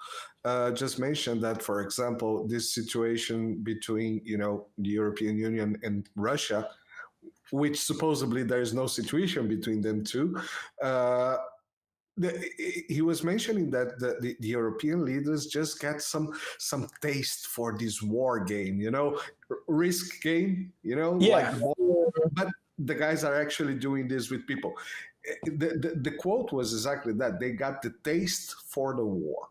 just mentioned that, for example, this situation between, the European Union and Russia, which supposedly there is no situation between them two, he was mentioning that the European leaders just get some taste for this war game, risk game, but the guys are actually doing this with people. The quote was exactly that. They got the taste for the war.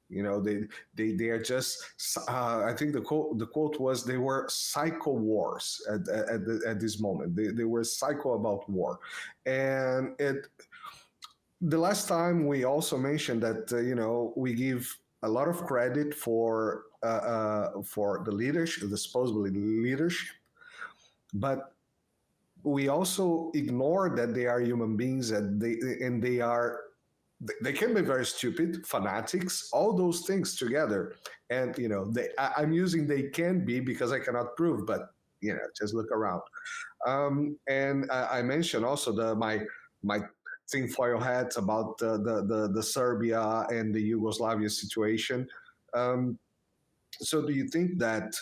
They are just. I think the quote was, they were psycho wars at this moment. They were psycho about war, and the last time we also mentioned that we give a lot of credit for the leadership, the supposedly leadership, but we also ignore that they are human beings, and they can be very stupid, fanatics, all those things together. And I'm using they can be because I cannot prove, but just look around. And I mentioned also my tinfoil hat about the Serbia and the Yugoslavia situation. So do you think that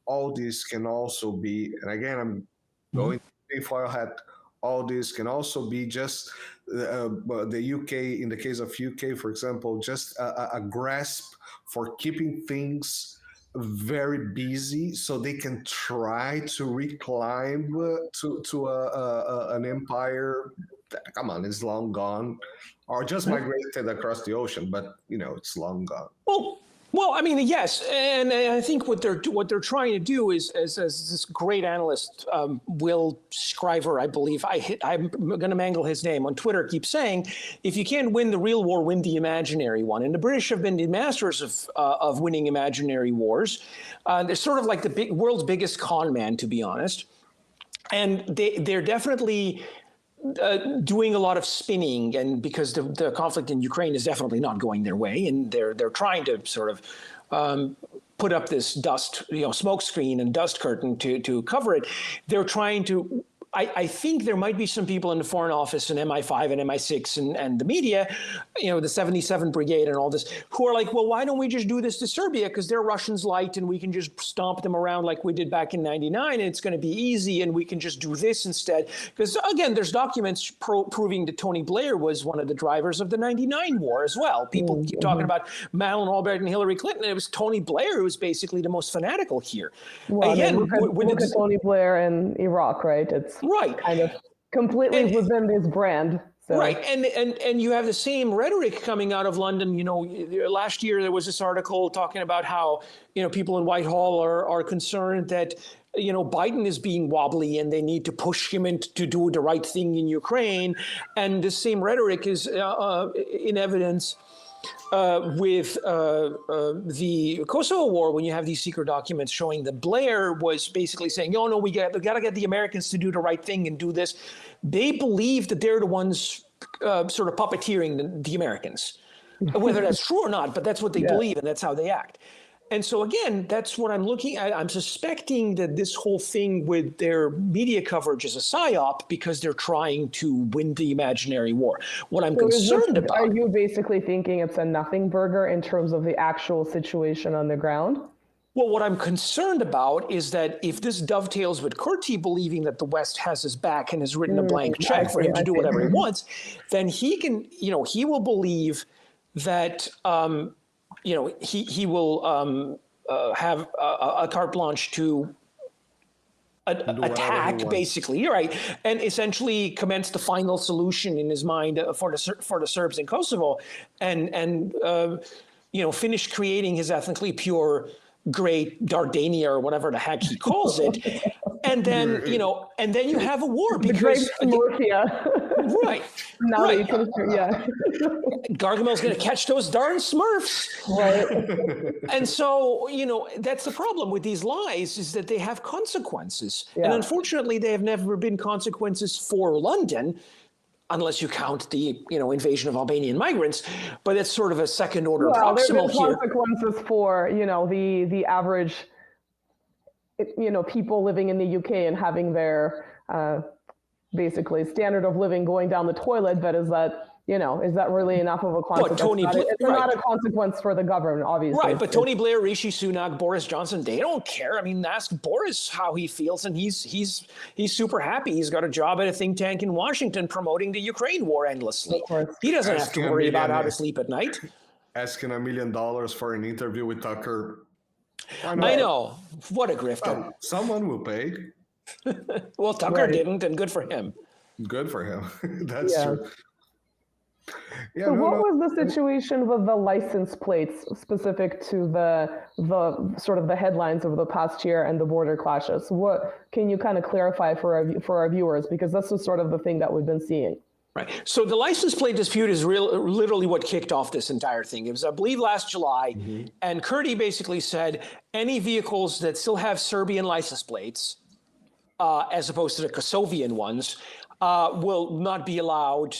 all this can also be, and again, I'm going tinfoil hat, all this can also be just the UK, in the case of UK, for example, just a grasp for keeping things very busy so they can try to reclimb to an empire that, come on, is long gone, or just migrated across the ocean, but it's long gone. Well, I mean, yes, and I think what they're trying to do is, as this great analyst, Will Scriver, I believe, I'm going to mangle his name, on Twitter keeps saying, if you can't win the real war, win the imaginary one. And the British have been the masters of winning imaginary wars. They're sort of like the world's biggest con man, to be honest, and they're definitely doing a lot of spinning, and because the conflict in Ukraine is definitely not going their way, and they're trying to sort of put up this dust, smoke screen and dust curtain to cover it. They're trying to. I think there might be some people in the Foreign Office and MI5 and MI6 and the media, the 77 Brigade and all this, who are like, well, why don't we just do this to Serbia? Because they're Russians light and we can just stomp them around like we did back in '99, and it's going to be easy, and we can just do this instead. Because again, there's documents proving that Tony Blair was one of the drivers of the '99 war as well. People keep talking about Madeleine Albright and Hillary Clinton. It was Tony Blair who was basically the most fanatical here. Well, again, look at Tony Blair in Iraq, right? It's kind of completely within this brand. So. Right, and you have the same rhetoric coming out of London. Last year there was this article talking about how people in Whitehall are concerned that Biden is being wobbly and they need to push him to do the right thing in Ukraine, and the same rhetoric is in evidence with the Kosovo war, when you have these secret documents showing that Blair was basically saying, no, we got to get the Americans to do the right thing and do this. They believe that they're the ones sort of puppeteering the Americans, whether that's true or not, but that's what they believe, and that's how they act. And so again, that's what I'm looking at. I'm suspecting that this whole thing with their media coverage is a psyop because they're trying to win the imaginary war. What I'm concerned about— Are you basically thinking it's a nothing burger in terms of the actual situation on the ground? Well, what I'm concerned about is that if this dovetails with Kurti believing that the West has his back and has written a blank check for him to do whatever he wants, then he can, he will believe that he will have a carte blanche to attack, basically. You're right, and essentially commence the final solution in his mind for the Serbs in Kosovo, and finish creating his ethnically pure Great Dardania or whatever the heck he calls it, and then and then you have a war because right. Now right. you can, Gargamel's going to catch those darn Smurfs, right? And so that's the problem with these lies, is that they have consequences, and unfortunately, they have never been consequences for London. Unless you count the invasion of Albanian migrants, but it's sort of a second order proximal here. Consequences for the average people living in the UK and having their basically standard of living going down the toilet. But is that really enough of a consequence? It's not a consequence for the government, obviously. Right, but Tony Blair, Rishi Sunak, Boris Johnson, they don't care. I mean, ask Boris how he feels, and he's super happy. He's got a job at a think tank in Washington promoting the Ukraine war endlessly. He doesn't have to worry about how to sleep at night. Asking $1 million for an interview with Tucker. I know. What a grifter. Someone will pay. Well, Tucker didn't, and good for him. Good for him. That's true. So what was the situation with the license plates specific to the sort of the headlines over the past year and the border clashes? What can you kind of clarify for our viewers, because this is sort of the thing that we've been seeing. Right. So the license plate dispute is literally what kicked off this entire thing. It was, I believe, last July, and Kurti basically said any vehicles that still have Serbian license plates, as opposed to the Kosovian ones, will not be allowed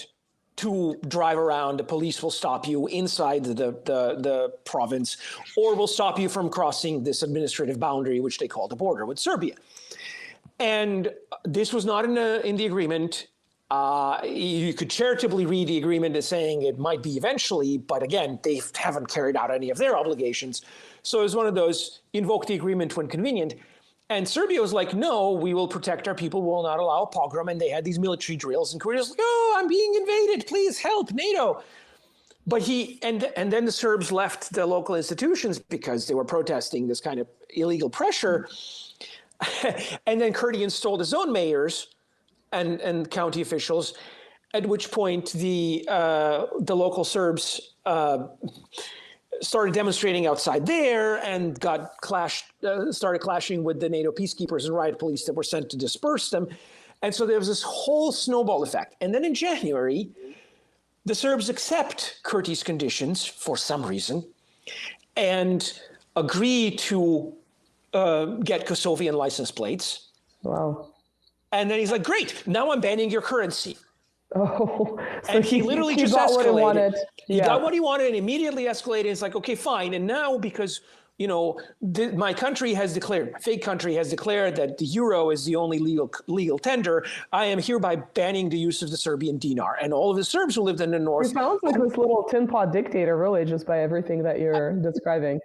to drive around. The police will stop you inside the province, or will stop you from crossing this administrative boundary, which they call the border with Serbia. And this was not in the agreement. You could charitably read the agreement as saying it might be eventually, but again, they haven't carried out any of their obligations. So it was one of those invoke the agreement when convenient. And Serbia was like, no, we will protect our people, we will not allow a pogrom. And they had these military drills, and Korea was like, oh, I'm being invaded, please help, NATO. But and then the Serbs left the local institutions because they were protesting this kind of illegal pressure. And then Kurti installed his own mayors and county officials, at which point the local Serbs started demonstrating outside there and started clashing with the NATO peacekeepers and riot police that were sent to disperse them. And so there was this whole snowball effect. And then in January, the Serbs accept Kurti's conditions for some reason and agree to get Kosovian license plates. Wow. And then he's like, great, now I'm banning your currency. Oh, so and he literally just got escalated. What he wanted. He got what he wanted and immediately escalated. It's like, okay, fine. And now, because my country has declared, my fake country has declared that the euro is the only legal tender, I am hereby banning the use of the Serbian dinar. And all of the Serbs who lived in the north. It sounds like this little tin pot dictator, really, just by everything that you're describing.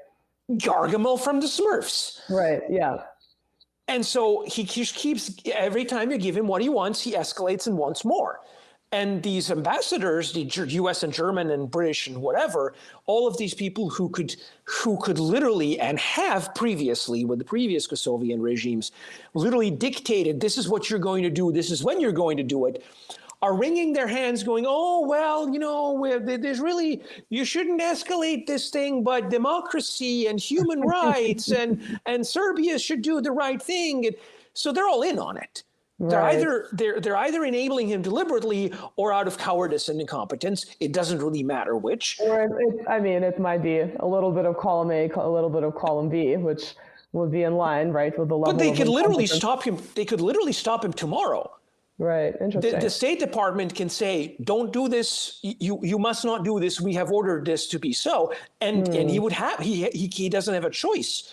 Gargamel from the Smurfs. Right. Yeah. And so he just keeps, every time you give him what he wants, he escalates and wants more. And these ambassadors, the US and German and British and whatever, all of these people who could literally, and have previously with the previous Kosovian regimes, literally dictated, this is what you're going to do, this is when you're going to do it, are wringing their hands going, oh, well, there's really, you shouldn't escalate this thing, but democracy and human rights and Serbia should do the right thing. And so they're all in on it. Right. They're either enabling him deliberately or out of cowardice and incompetence. It doesn't really matter which. Or it might be a little bit of column A, a little bit of column B, which would be in line, right, with the level. But they could literally stop him. They could literally stop him tomorrow. Right. Interesting. The State Department can say, don't do this. You must not do this. We have ordered this to be so. And he would have, he doesn't have a choice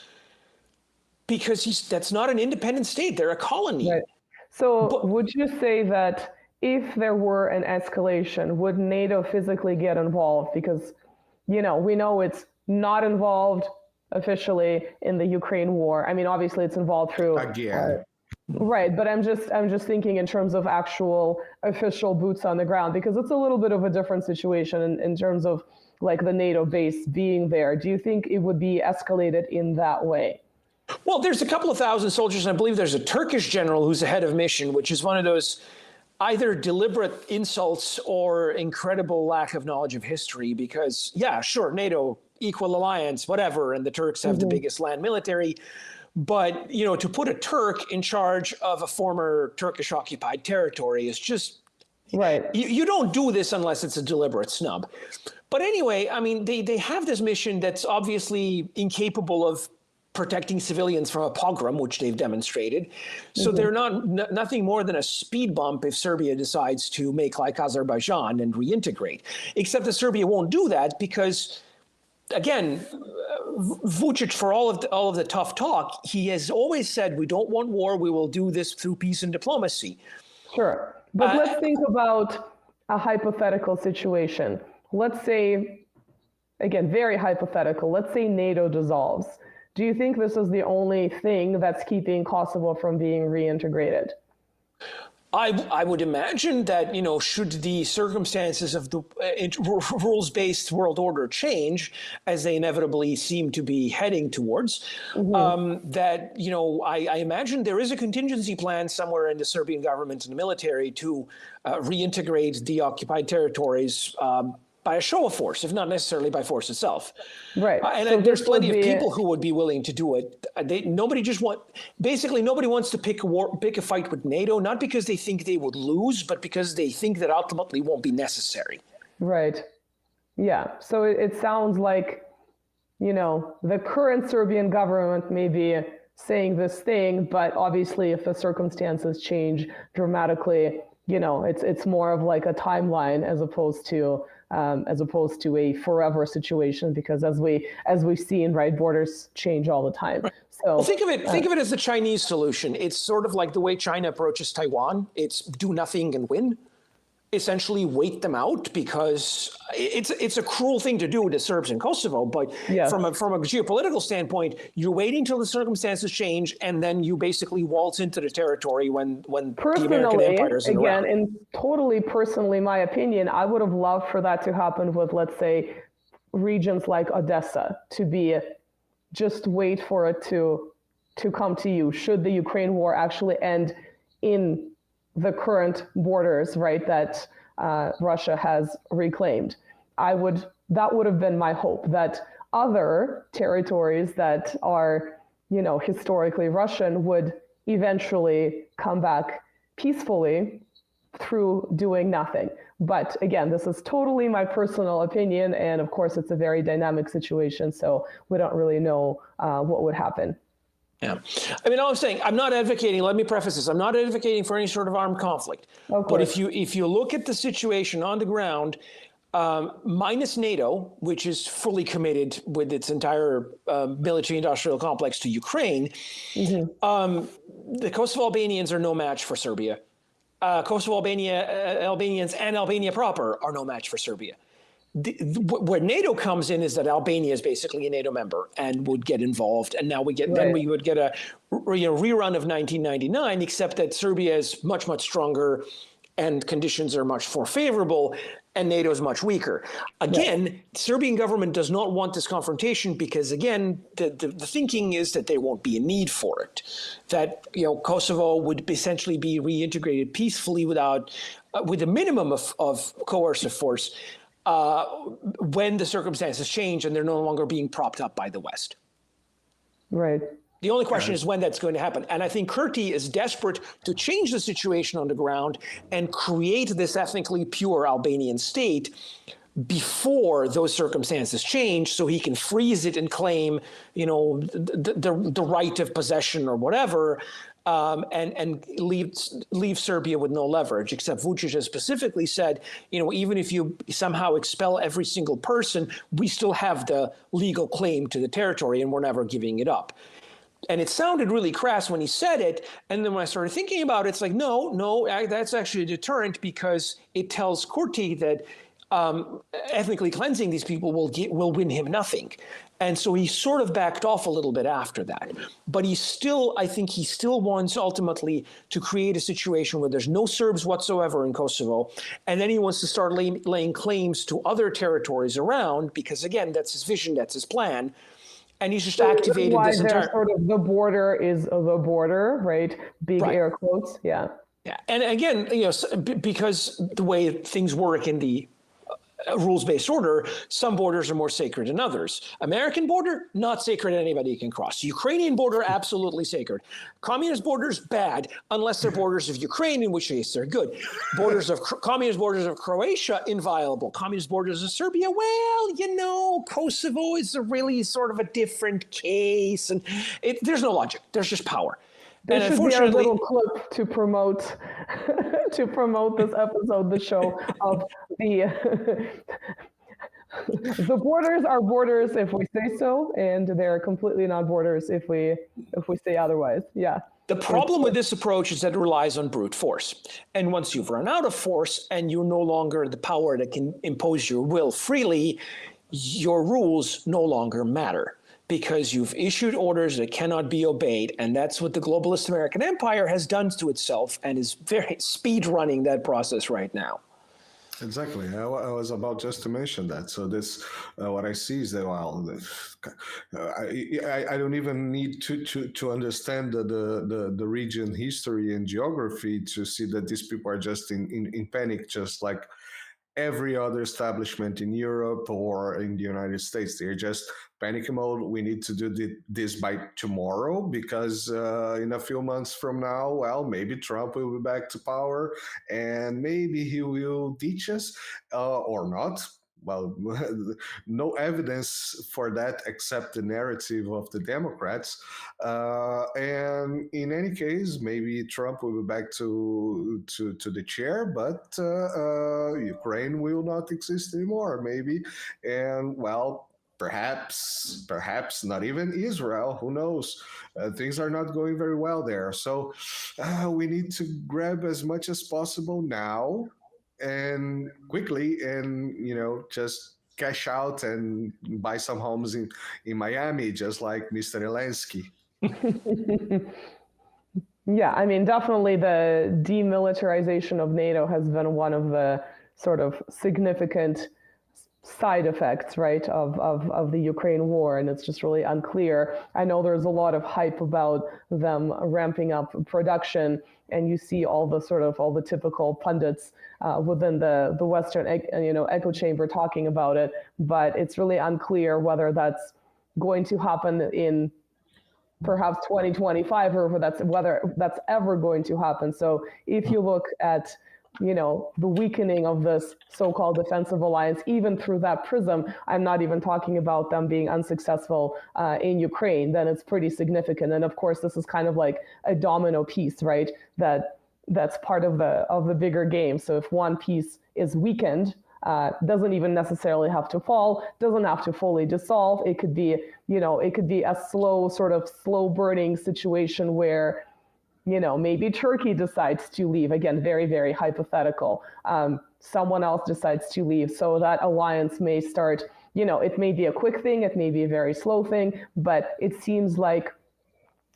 because that's not an independent state. They're a colony. Right. So would you say that if there were an escalation, would NATO physically get involved? Because, we know it's not involved officially in the Ukraine war. I mean, obviously it's involved through... Again. Right, but I'm just thinking in terms of actual official boots on the ground, because it's a little bit of a different situation in terms of like the NATO base being there? Do you think it would be escalated in that way? Well, there's a couple of thousand soldiers, and I believe there's a Turkish general who's the head of mission, which is one of those either deliberate insults or incredible lack of knowledge of history, because, yeah, sure, NATO, equal alliance, whatever, and the Turks have the biggest land military. But, you know, to put a Turk in charge of a former Turkish occupied territory is just, right. You don't do this unless it's a deliberate snub. But anyway, I mean, they have this mission that's obviously incapable of protecting civilians from a pogrom, which they've demonstrated. So they're nothing more than a speed bump if Serbia decides to make like Azerbaijan and reintegrate. Except that Serbia won't do that because, again, Vučić, for all of the tough talk, he has always said, we don't want war, we will do this through peace and diplomacy. Sure. But let's think about a hypothetical situation. Let's say, again, very hypothetical, let's say NATO dissolves. Do you think this is the only thing that's keeping Kosovo from being reintegrated? I would imagine that, you know, should the circumstances of the rules-based world order change, as they inevitably seem to be heading towards, that, you know, I imagine there is a contingency plan somewhere in the Serbian government and the military to reintegrate the occupied territories by a show of force, if not necessarily by force itself. Right. And so there's plenty of people who would be willing to do it. Nobody wants to pick a fight with NATO, not because they think they would lose, but because they think that ultimately won't be necessary. Right. Yeah. So it sounds like, you know, the current Serbian government may be saying this thing, but obviously if the circumstances change dramatically, you know, it's more of like a timeline as opposed to a forever situation, because as we've seen, right, borders change all the time. So well, think of it as the Chinese solution. It's sort of like the way China approaches Taiwan. It's do nothing and win. Essentially wait them out, because it's a cruel thing to do to Serbs in Kosovo. But from a geopolitical standpoint, you're waiting till the circumstances change, and then you basically waltz into the territory when the American Empire is around. Again, and totally personally, my opinion, I would have loved for that to happen with, let's say, regions like Odessa, to be just wait for it to come to you. Should the Ukraine war actually end in the current borders, right, that Russia has reclaimed. That would have been my hope, that other territories that are, you know, historically Russian would eventually come back peacefully through doing nothing. But again, this is totally my personal opinion, and of course it's a very dynamic situation, so we don't really know what would happen. Yeah. I mean, all I'm saying, I'm not advocating, let me preface this, I'm not advocating for any sort of armed conflict. But if you look at the situation on the ground, minus NATO, which is fully committed with its entire military industrial complex to Ukraine, the Kosovo Albanians are no match for Serbia. Kosovo Albanians and Albania proper are no match for Serbia. Where NATO comes in is that Albania is basically a NATO member and would get involved, and now then we would get a rerun of 1999, except that Serbia is much strong and conditions are much more favorable, and NATO is much weaker. Again, the Serbian government does not want this confrontation because, again, the thinking is that there won't be a need for it. That, you know, Kosovo would essentially be reintegrated peacefully with a minimum of coercive force when the circumstances change and they're no longer being propped up by the West. Right. The only question is when that's going to happen. And I think Kurti is desperate to change the situation on the ground and create this ethnically pure Albanian state before those circumstances change, so he can freeze it and claim, you know, the right of possession or whatever, and leave Serbia with no leverage. Except Vučić has specifically said, you know, even if you somehow expel every single person, we still have the legal claim to the territory and we're never giving it up. And it sounded really crass when he said it. And then when I started thinking about it, it's like, no, that's actually a deterrent, because it tells Kurti that ethnically cleansing these people will win him nothing. And so he sort of backed off a little bit after that. But I think he still wants ultimately to create a situation where there's no Serbs whatsoever in Kosovo. And then he wants to start laying claims to other territories around, because again, that's his vision, that's his plan. And he's just activated this entire... sort of the border is the border, right? Big air quotes, yeah. Yeah, and again, because the way things work in the rules-based order, some borders are more sacred than others. American border, not sacred, anybody can cross. Ukrainian border, absolutely sacred. Communist borders, bad, unless they're borders of Ukraine, in which case they're good. Communist borders of Croatia, inviolable. Communist borders of Serbia, well, Kosovo is really sort of a different case, and there's no logic. There's just power. There should be a little clip to promote this episode, the show of the borders are borders if we say so, and they're completely not borders if we say otherwise. Yeah. The problem with this approach is that it relies on brute force. And once you've run out of force and you're no longer the power that can impose your will freely, your rules no longer matter, because you've issued orders that cannot be obeyed. And that's what the globalist American empire has done to itself and is very speed running that process right now. Exactly. I was about just to mention that. So this, what I see is that, I don't even need to understand the region history and geography to see that these people are just in panic, just like every other establishment in Europe or in the United States. They're just panic mode. We need to do this by tomorrow, because in a few months from now, maybe Trump will be back to power and maybe he will ditch us or not. Well, no evidence for that except the narrative of the Democrats. And in any case, maybe Trump will be back to the chair, but Ukraine will not exist anymore, maybe. And perhaps not even Israel, who knows? Things are not going very well there. So we need to grab as much as possible now and quickly, and just cash out and buy some homes in Miami, just like Mr. Zelensky. Yeah, I mean, definitely the demilitarization of NATO has been one of the sort of significant side effects, right, of the Ukraine war, and it's just really unclear. I know there's a lot of hype about them ramping up production, and you see all the typical pundits within the Western echo chamber talking about it, but it's really unclear whether that's going to happen in perhaps 2025 or whether that's ever going to happen. So if you look at the weakening of this so-called defensive alliance, even through that prism, I'm not even talking about them being unsuccessful in Ukraine, then it's pretty significant. And of course, this is kind of like a domino piece, right? That's part of the bigger game. So if one piece is weakened, doesn't even necessarily have to fall, doesn't have to fully dissolve. It could be, a slow burning situation where maybe Turkey decides to leave. Again, very, very hypothetical. Someone else decides to leave. So that alliance may start, it may be a quick thing, it may be a very slow thing, but it seems like,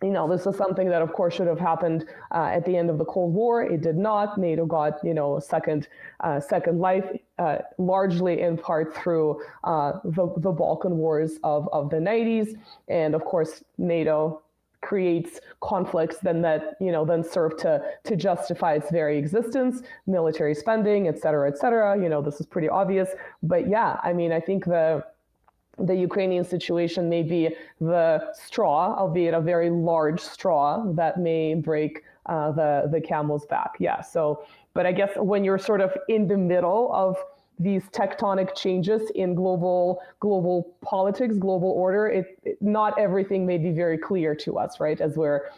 this is something that, of course, should have happened at the end of the Cold War. It did not. NATO got, a second life, largely in part through the Balkan wars of the 90s. And of course, NATO creates conflicts then serve to justify its very existence, military spending, et cetera, et cetera. This is pretty obvious. But yeah, I mean, I think the Ukrainian situation may be the straw, albeit a very large straw, that may break the camel's back. Yeah. So, but I guess when you're sort of in the middle of these tectonic changes in global politics, global order, not everything may be very clear to us, right? As we're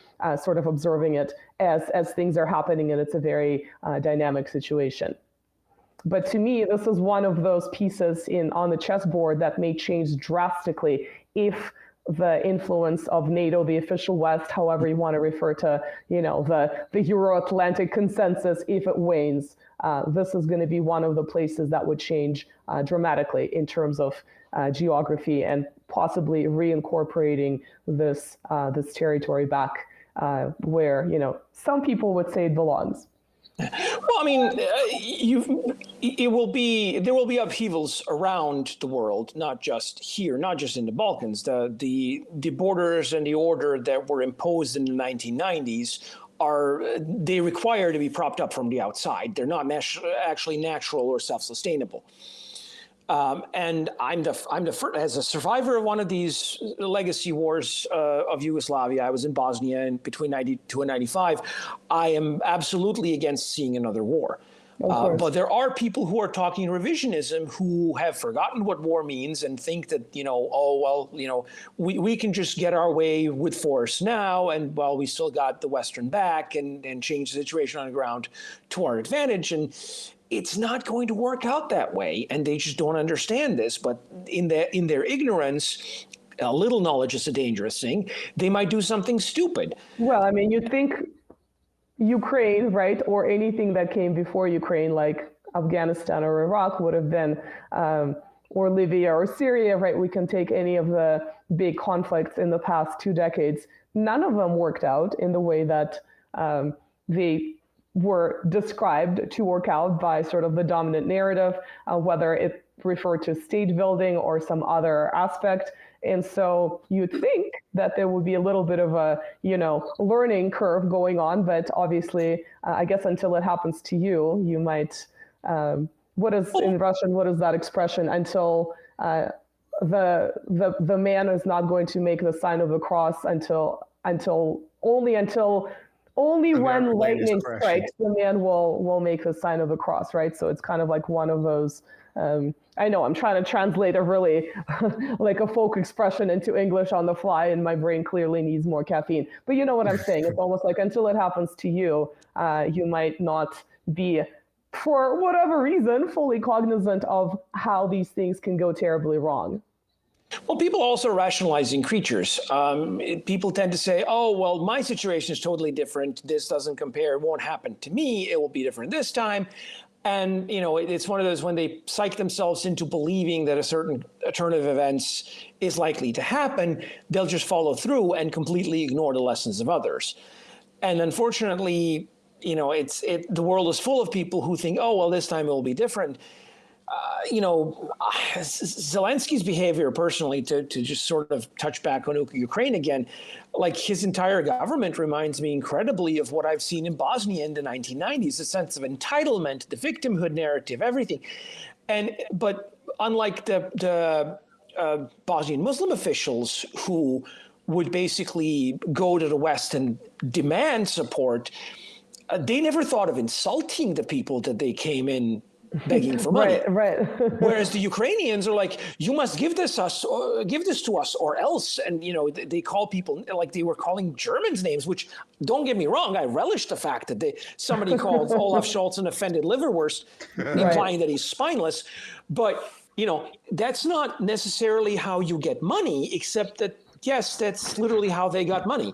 sort of observing it as things are happening, and it's a very dynamic situation. But to me, this is one of those pieces on the chessboard that may change drastically if the influence of NATO, the official West, however you want to refer to, the Euro-Atlantic consensus, if it wanes, this is going to be one of the places that would change dramatically in terms of geography and possibly reincorporating this territory back where, some people would say it belongs. Well, I mean, there will be upheavals around the world, not just here, not just in the Balkans. The borders and the order that were imposed in the 1990s they require to be propped up from the outside. They're not actually natural or self-sustainable. And I'm the first, as a survivor of one of these legacy wars of Yugoslavia. I was in Bosnia between 92 and 95. I am absolutely against seeing another war. But there are people who are talking revisionism who have forgotten what war means and think that, we can just get our way with force now. And we still got the Western back and change the situation on the ground to our advantage. And it's not going to work out that way, and they just don't understand this. But in their ignorance, a little knowledge is a dangerous thing. They might do something stupid. Well, I mean, you think Ukraine, right, or anything that came before Ukraine, like Afghanistan or Iraq, would have been, or Libya or Syria, right? We can take any of the big conflicts in the past 2 decades. None of them worked out in the way that they were described to work out by sort of the dominant narrative, whether it referred to state building or some other aspect. And so you'd think that there would be a little bit of a, learning curve going on, but obviously, I guess until it happens to you, you might, in Russian, what is that expression? Until the man is not going to make the sign of the cross only when lightning strikes, the man will make the sign of the cross, right? So it's kind of like one of those, I know I'm trying to translate a really like a folk expression into English on the fly, and my brain clearly needs more caffeine. But you know what I'm saying? It's almost like until it happens to you, you might not be, for whatever reason, fully cognizant of how these things can go terribly wrong. Well, people are also rationalizing creatures. People tend to say, oh, well, my situation is totally different. This doesn't compare. It won't happen to me. It will be different this time. And, it's one of those when they psych themselves into believing that a certain turn of events is likely to happen, they'll just follow through and completely ignore the lessons of others. And unfortunately, the world is full of people who think, oh, well, this time it will be different. Zelensky's behavior personally, to just sort of touch back on Ukraine again, like his entire government reminds me incredibly of what I've seen in Bosnia in the 1990s, the sense of entitlement, the victimhood narrative, everything. But unlike the Bosnian Muslim officials who would basically go to the West and demand support, they never thought of insulting the people that they came in begging for money. Right. Whereas the Ukrainians are like, you must give this to us or else. And, they call people, like they were calling Germans names, which, don't get me wrong, I relish the fact that somebody called Olaf Scholz an offended liverwurst, implying that he's spineless. But, that's not necessarily how you get money, except that, yes, that's literally how they got money.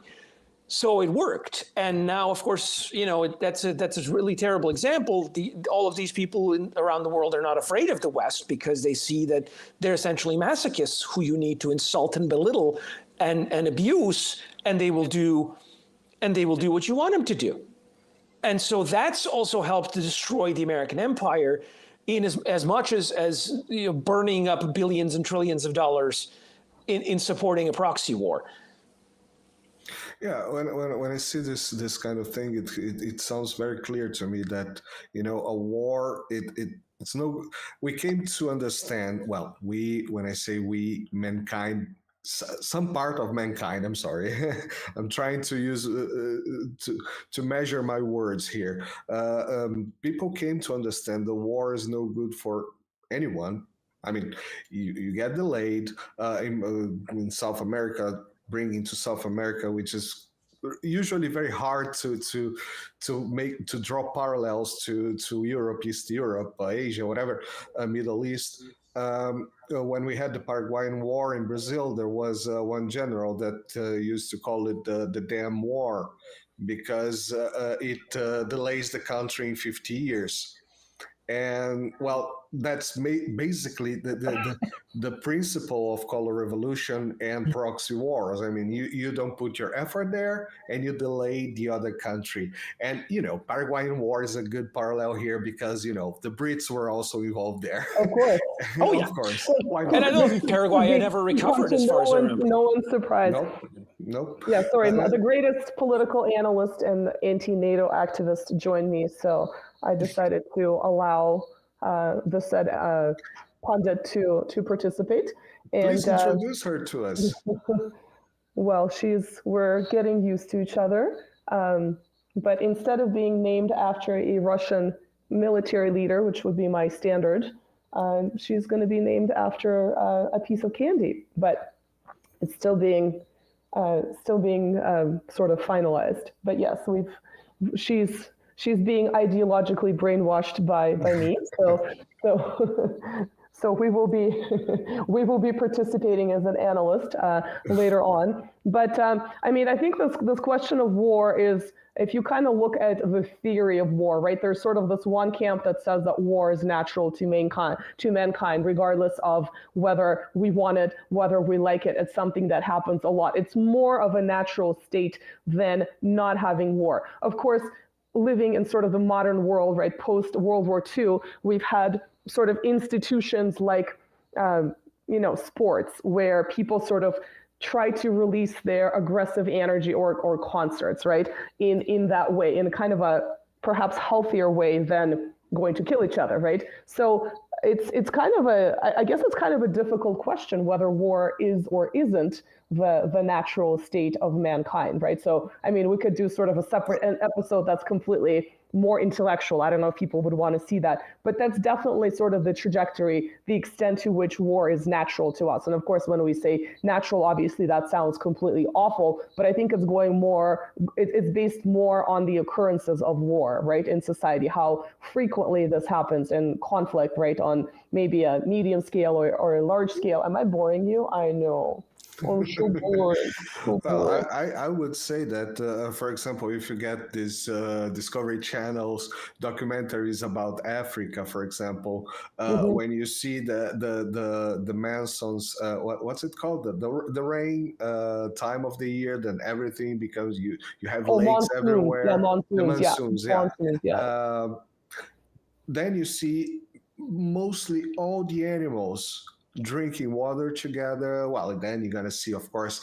So it worked. And now, of course, that's a really terrible example. All of these people around the world are not afraid of the West because they see that they're essentially masochists who you need to insult and belittle and abuse, and they will do what you want them to do. And so that's also helped to destroy the American empire in as much as burning up billions and trillions of dollars in supporting a proxy war. Yeah, when I see this kind of thing, it sounds very clear to me that a war it's no. We came to understand. Well, when I say we, mankind, some part of mankind. I'm sorry, I'm trying to use to measure my words here. People came to understand the war is no good for anyone. I mean, you get delayed in South America. Bringing to South America, which is usually very hard to draw parallels to Europe, East Europe, Asia, whatever, Middle East. when we had the Paraguayan War in Brazil, there was one general that used to call it the damn war because it delays the country in 50 years. And well, that's basically the principle of color revolution and proxy wars. I mean, you don't put your effort there and you delay the other country. And, Paraguayan War is a good parallel here because, the Brits were also involved there. Of course. Oh, yeah. Of course. And I don't think Paraguay had ever recovered as far as I remember. No one's surprised. Nope. Yeah, sorry. The greatest political analyst and anti-NATO activist joined me, so I decided to allow the said pundit to participate. And, please introduce her to us. Well, we're getting used to each other. But instead of being named after a Russian military leader, which would be my standard, she's going to be named after a piece of candy. But it's still being sort of finalized. But yes, she's being ideologically brainwashed by me. So we will be participating as an analyst later on. But I mean, I think this question of war is, if you kind of look at the theory of war, right? There's sort of this one camp that says that war is natural to mankind, regardless of whether we want it, whether we like it. It's something that happens a lot. It's more of a natural state than not having war. Of course, living in sort of the modern world, right, post World War II, we've had sort of institutions like, sports, where people sort of try to release their aggressive energy or concerts, right, in that way, in kind of a perhaps healthier way than going to kill each other, right? So it's kind of I guess it's kind of a difficult question whether war is or isn't the natural state of mankind, right? So, I mean, we could do sort of a separate episode that's completely more intellectual. I don't know if people would want to see that, but that's definitely sort of the trajectory, the extent to which war is natural to us. And of course, when we say natural, obviously that sounds completely awful, but I think it's based more on the occurrences of war, right, in society, how frequently this happens in conflict, right, on maybe a medium scale or a large scale. Am I boring you? I know. I'm so bored. Well, I would say that, for example, if you get these Discovery Channel's documentaries about Africa, for example, when you see the Mansons, what's it called? The rain time of the year, then everything becomes you have lakes monsoons, everywhere. Yeah, monsoons, yeah. Then you see mostly all the animals drinking water together. Well, then you're gonna see, of course,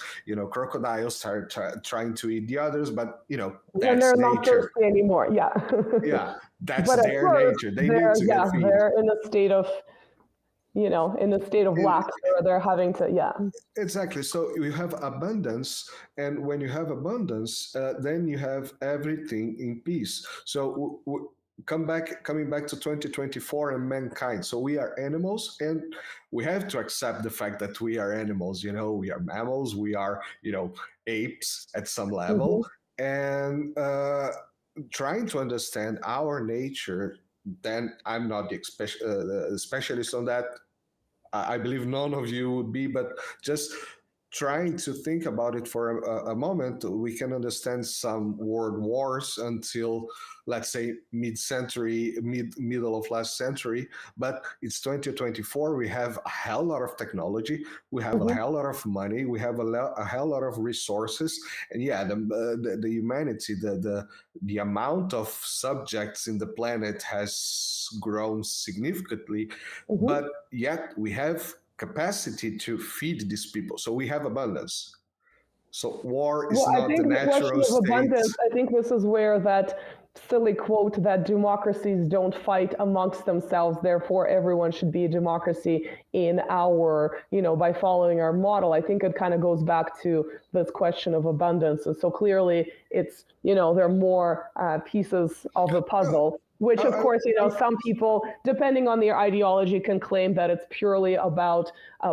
crocodiles start trying to eat the others, but that's and they're nature. Not thirsty anymore. Yeah. Yeah, that's their nature. They need to get feed. They're in a state of, lack, or they're having to, Exactly. So you have abundance, and when you have abundance, then you have everything in peace. So coming back to 2024 and mankind. So we are animals, and we have to accept the fact that we are animals. We are mammals. We are, apes at some level, and trying to understand our nature. Then I'm not the specialist on that. I believe none of you would be, but just trying to think about it for a moment, we can understand some world wars until, let's say, middle of last century. But it's 2024. We have a hell lot of technology. We have a hell lot of money. We have a hell lot of resources. And the humanity, the amount of subjects in the planet has grown significantly. But yet we have capacity to feed these people. So we have abundance. So war is not the natural state. Abundance, I think this is where that silly quote that democracies don't fight amongst themselves, therefore everyone should be a democracy in our, by following our model. I think it kind of goes back to this question of abundance. And so clearly it's, there are more pieces of the puzzle Which, of course, some people, depending on their ideology, can claim that it's purely about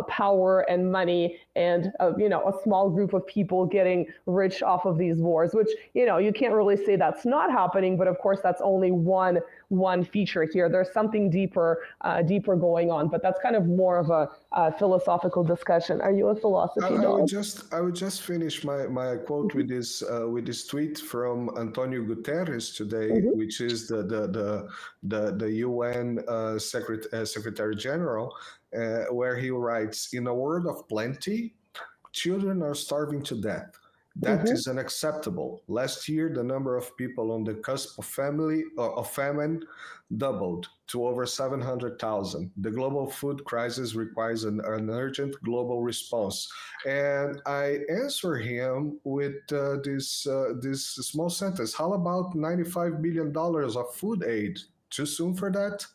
power and money and, a small group of people getting rich off of these wars, which, you can't really say that's not happening. But of course, that's only one feature here. There's something deeper going on. But that's kind of more of a philosophical discussion. Are you a philosophy dog? I would just finish my quote with this tweet from Antonio Guterres today, which is the UN Secretary General, where he writes, "In a world of plenty, children are starving to death. That is unacceptable. Last year, the number of people on the cusp of famine doubled to over 700,000. The global food crisis requires an urgent global response." And I answer him with this small sentence: how about $95 billion of food aid? Too soon for that?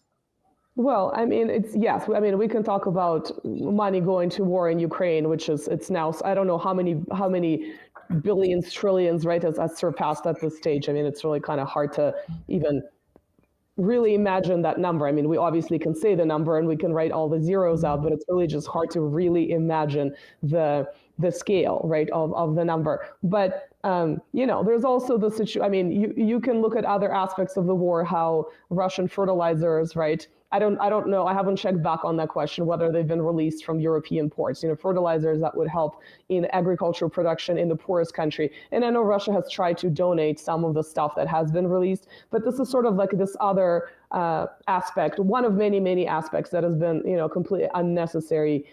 Well, I mean, yes. I mean, we can talk about money going to war in Ukraine, which it's now, I don't know how many billions, trillions, right, has surpassed at this stage. I mean, it's really kind of hard to even really imagine that number. I mean, we obviously can say the number and we can write all the zeros out, but it's really just hard to really imagine the scale, right, of the number. But there's also the situation. I mean, you can look at other aspects of the war, how Russian fertilizers, right? I don't know. I haven't checked back on that question, whether they've been released from European ports, fertilizers that would help in agricultural production in the poorest country. And I know Russia has tried to donate some of the stuff that has been released, but this is sort of like this other aspect, one of many, many aspects that has been, completely unnecessary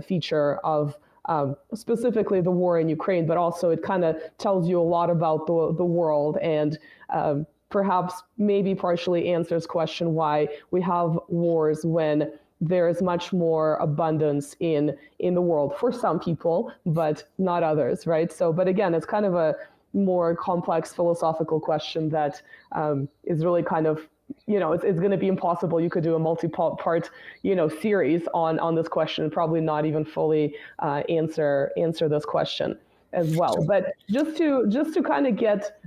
feature of specifically the war in Ukraine, but also it kind of tells you a lot about the world and perhaps maybe partially answers question why we have wars when there is much more abundance in the world for some people, but not others, right? So, but again, it's kind of a more complex philosophical question that is really kind of, it's going to be impossible. You could do a multi-part, series on this question and probably not even fully answer this question as well. But just to kind of get,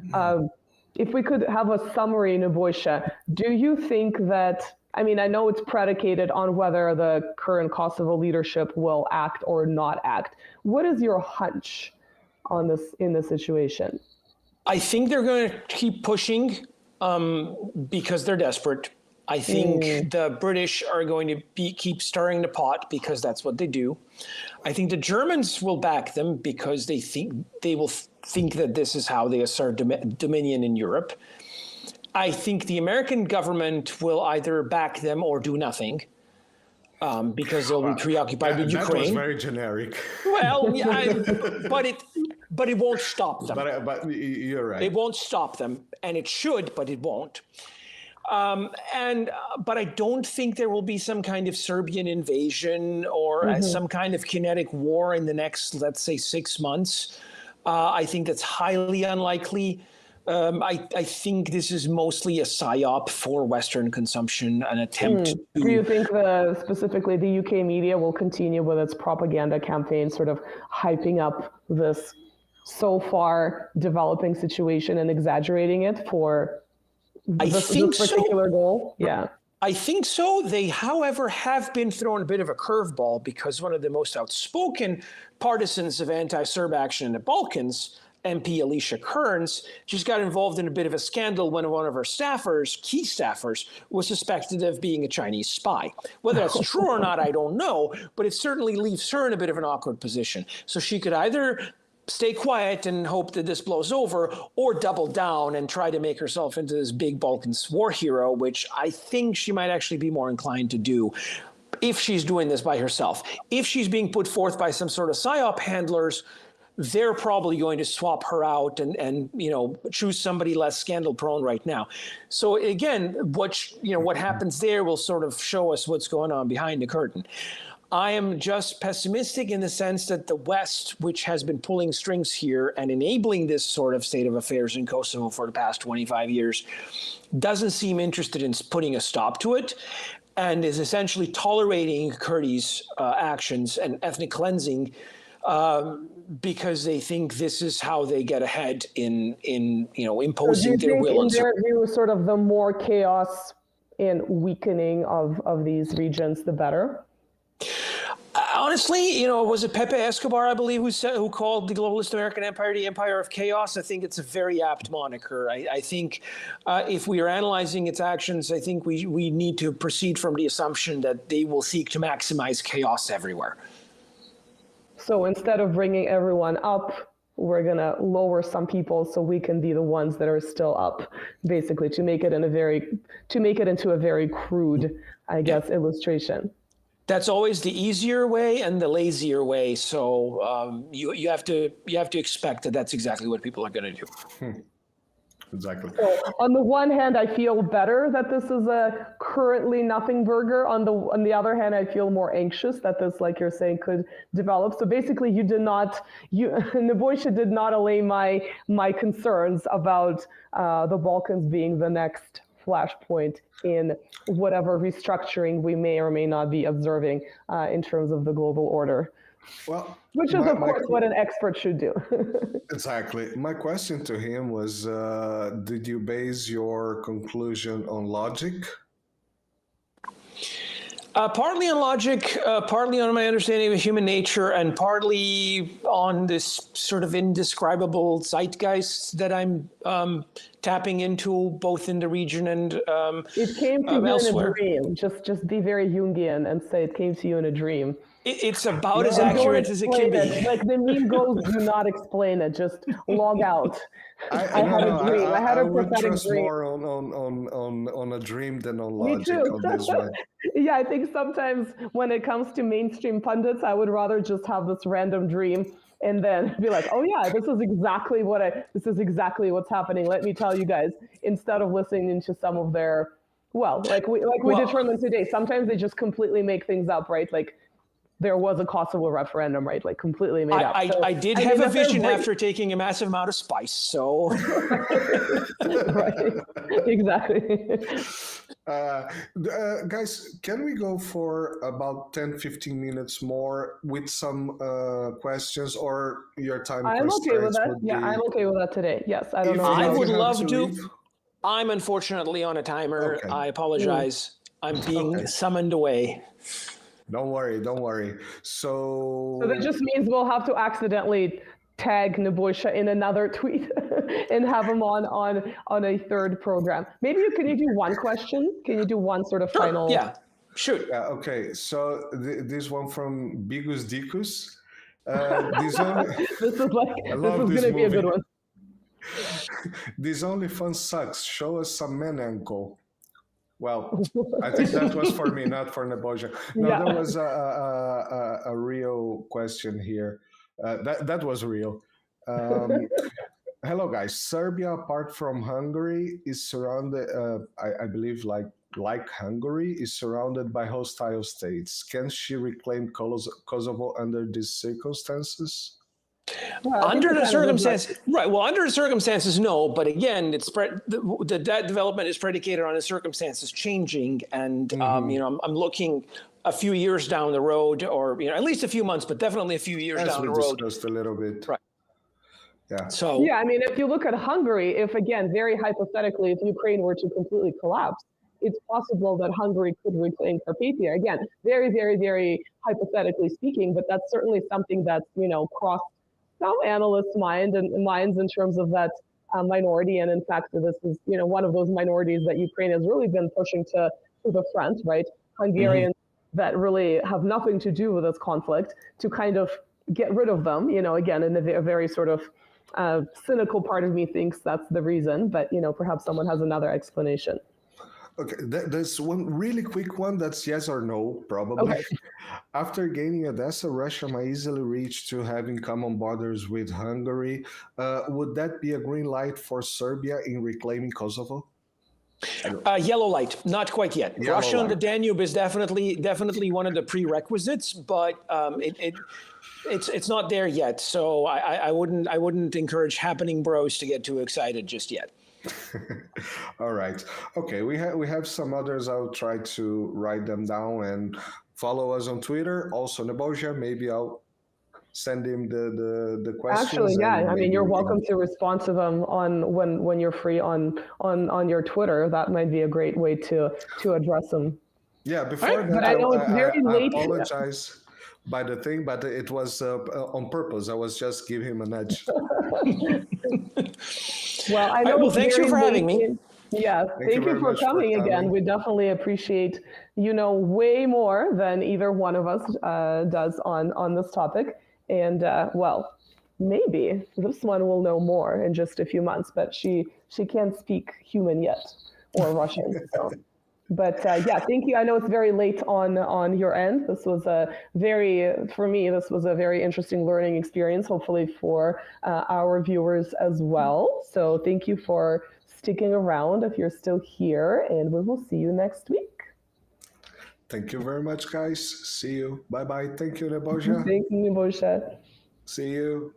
if we could have a summary, Nebojša, do you think that, I mean, I know it's predicated on whether the current Kosovo leadership will act or not act. What is your hunch on this in this situation? I think they're going to keep pushing because they're desperate. I think the British are going to keep stirring the pot because that's what they do. I think the Germans will back them because they will think that this is how they assert dominion in Europe. I think the American government will either back them or do nothing because they'll be preoccupied with Ukraine. That was very generic. Well, but it won't stop them. But you're right. It won't stop them, and it should, but it won't. But I don't think there will be some kind of Serbian invasion or some kind of kinetic war in the next, let's say, 6 months. I think that's highly unlikely. I think this is mostly a psyop for Western consumption, an attempt to... Do you think specifically the UK media will continue with its propaganda campaign, sort of hyping up this so far developing situation and exaggerating it for... this particular goal? Yeah. I think so. They, however, have been thrown a bit of a curveball because one of the most outspoken partisans of anti-Serb action in the Balkans, MP Alicia Kearns, just got involved in a bit of a scandal when one of her key staffers, was suspected of being a Chinese spy. Whether that's true or not, I don't know, but it certainly leaves her in a bit of an awkward position. So she could either stay quiet and hope that this blows over, or double down and try to make herself into this big Balkans war hero, which I think she might actually be more inclined to do if she's doing this by herself. If she's being put forth by some sort of PSYOP handlers, they're probably going to swap her out and choose somebody less scandal prone right now. So again, what happens there will sort of show us what's going on behind the curtain. I am just pessimistic in the sense that the West, which has been pulling strings here and enabling this sort of state of affairs in Kosovo for the past 25 years, doesn't seem interested in putting a stop to it and is essentially tolerating Kurdi's actions and ethnic cleansing because they think this is how they get ahead in So imposing do you their think, will. in their view, sort of the more chaos and weakening of these regions, the better? Honestly, was it Pepe Escobar, I believe, who called the globalist American empire the empire of chaos? I think it's a very apt moniker. I think if we are analyzing its actions, I think we need to proceed from the assumption that they will seek to maximize chaos everywhere. So instead of bringing everyone up, we're going to lower some people so we can be the ones that are still up, basically, to make it into a very crude, I guess, illustration. That's always the easier way and the lazier way. So you have to expect that that's exactly what people are going to do. Exactly. So on the one hand, I feel better that this is a currently nothing burger. On the other hand, I feel more anxious that this, like you're saying, could develop. So basically, Nebojša did not allay my concerns about the Balkans being the next flashpoint in whatever restructuring we may or may not be observing in terms of the global order. Well, which is, of course, what an expert should do. Exactly. My question to him was, did you base your conclusion on logic? Partly on logic, partly on my understanding of human nature, and partly on this sort of indescribable zeitgeist that I'm tapping into, both in the region and it came to you elsewhere. in a dream. Just be very Jungian and say it came to you in a dream. It's about as accurate as it can be. Like the meme goes, do not explain it. Just log out. I had a dream. I had a prophetic dream. More on a dream than on Me logic. too. On this one. Yeah, I think sometimes when it comes to mainstream pundits, I would rather just have this random dream and then be like, oh yeah, this is exactly what's happening. Let me tell you guys, instead of listening to some of their, we determined today, sometimes they just completely make things up, right? Like, there was a Kosovo referendum, right? Like completely made up. I did have a vision after taking a massive amount of spice, so. Right, exactly. Guys, can we go for about 10-15 minutes more with some questions, or your time? I'm okay with that. Yeah, I'm okay with that today. Yes, I don't know. I would love to. I'm unfortunately on a timer. Okay. I apologize. I'm being summoned away. Don't worry. So that just means we'll have to accidentally tag Nebojša in another tweet and have him on a third program. Maybe can you do one question? Can you do one sort of final? Yeah, shoot. Yeah, okay. So this one from Bigus Dicus. This is going to be a good one. This OnlyFans sucks. Show us some men, uncle. Well, I think that was for me, not for Nebojša. No, yeah. There was a real question here. That was real. Hello, guys. Serbia, apart from Hungary, is surrounded, I believe, like Hungary, is surrounded by hostile states. Can she reclaim Kosovo under these circumstances? Well, under the circumstances, right? Well, under the circumstances, no. But again, that development is predicated on the circumstances changing, and I'm looking a few years down the road, or at least a few months, but definitely a few years down the road. Just a little bit, right? Yeah. So yeah, I mean, if you look at Hungary, if again, very hypothetically, if Ukraine were to completely collapse, it's possible that Hungary could reclaim Carpathia. Again, very, very, very hypothetically speaking, but that's certainly something that's crossed some analysts' minds in terms of that minority. And in fact, this is one of those minorities that Ukraine has really been pushing to the front, right? Hungarians that really have nothing to do with this conflict, to kind of get rid of them. Again, in a very sort of cynical part of me thinks that's the reason, but perhaps someone has another explanation. Okay, there's one really quick one that's yes or no, probably. Okay. After gaining Odessa, Russia might easily reach to having common borders with Hungary. Would that be a green light for Serbia in reclaiming Kosovo? Yellow light, not quite yet. Russia on the Danube is definitely one of the prerequisites, but it's not there yet. So I wouldn't encourage happening bros to get too excited just yet. All right. Okay, we have some others. I'll try to write them down and follow us on Twitter. Also, Nebojša, maybe I'll send him the questions. Actually, yeah. and I mean, maybe you're we can- welcome to respond to them on when you're free on your Twitter. That might be a great way to address them. Yeah, before Right, that, but I know it's very I late. apologize by the thing, but it was on purpose. I was just giving him a nudge. Well, I know. Well, it's thanks you very for having late me. Yeah, thank you very for much for coming again. coming. We definitely appreciate way more than either one of us does on this topic. And well, maybe this one will know more in just a few months. But she can't speak human yet or Russian. So. But yeah, thank you. I know it's very late on your end. This was for me, this was a very interesting learning experience, hopefully for our viewers as well. So thank you for sticking around if you're still here, and we will see you next week. Thank you very much, guys. See you. Bye-bye. Thank you, Nebojša. Thank you, Nebojša. See you.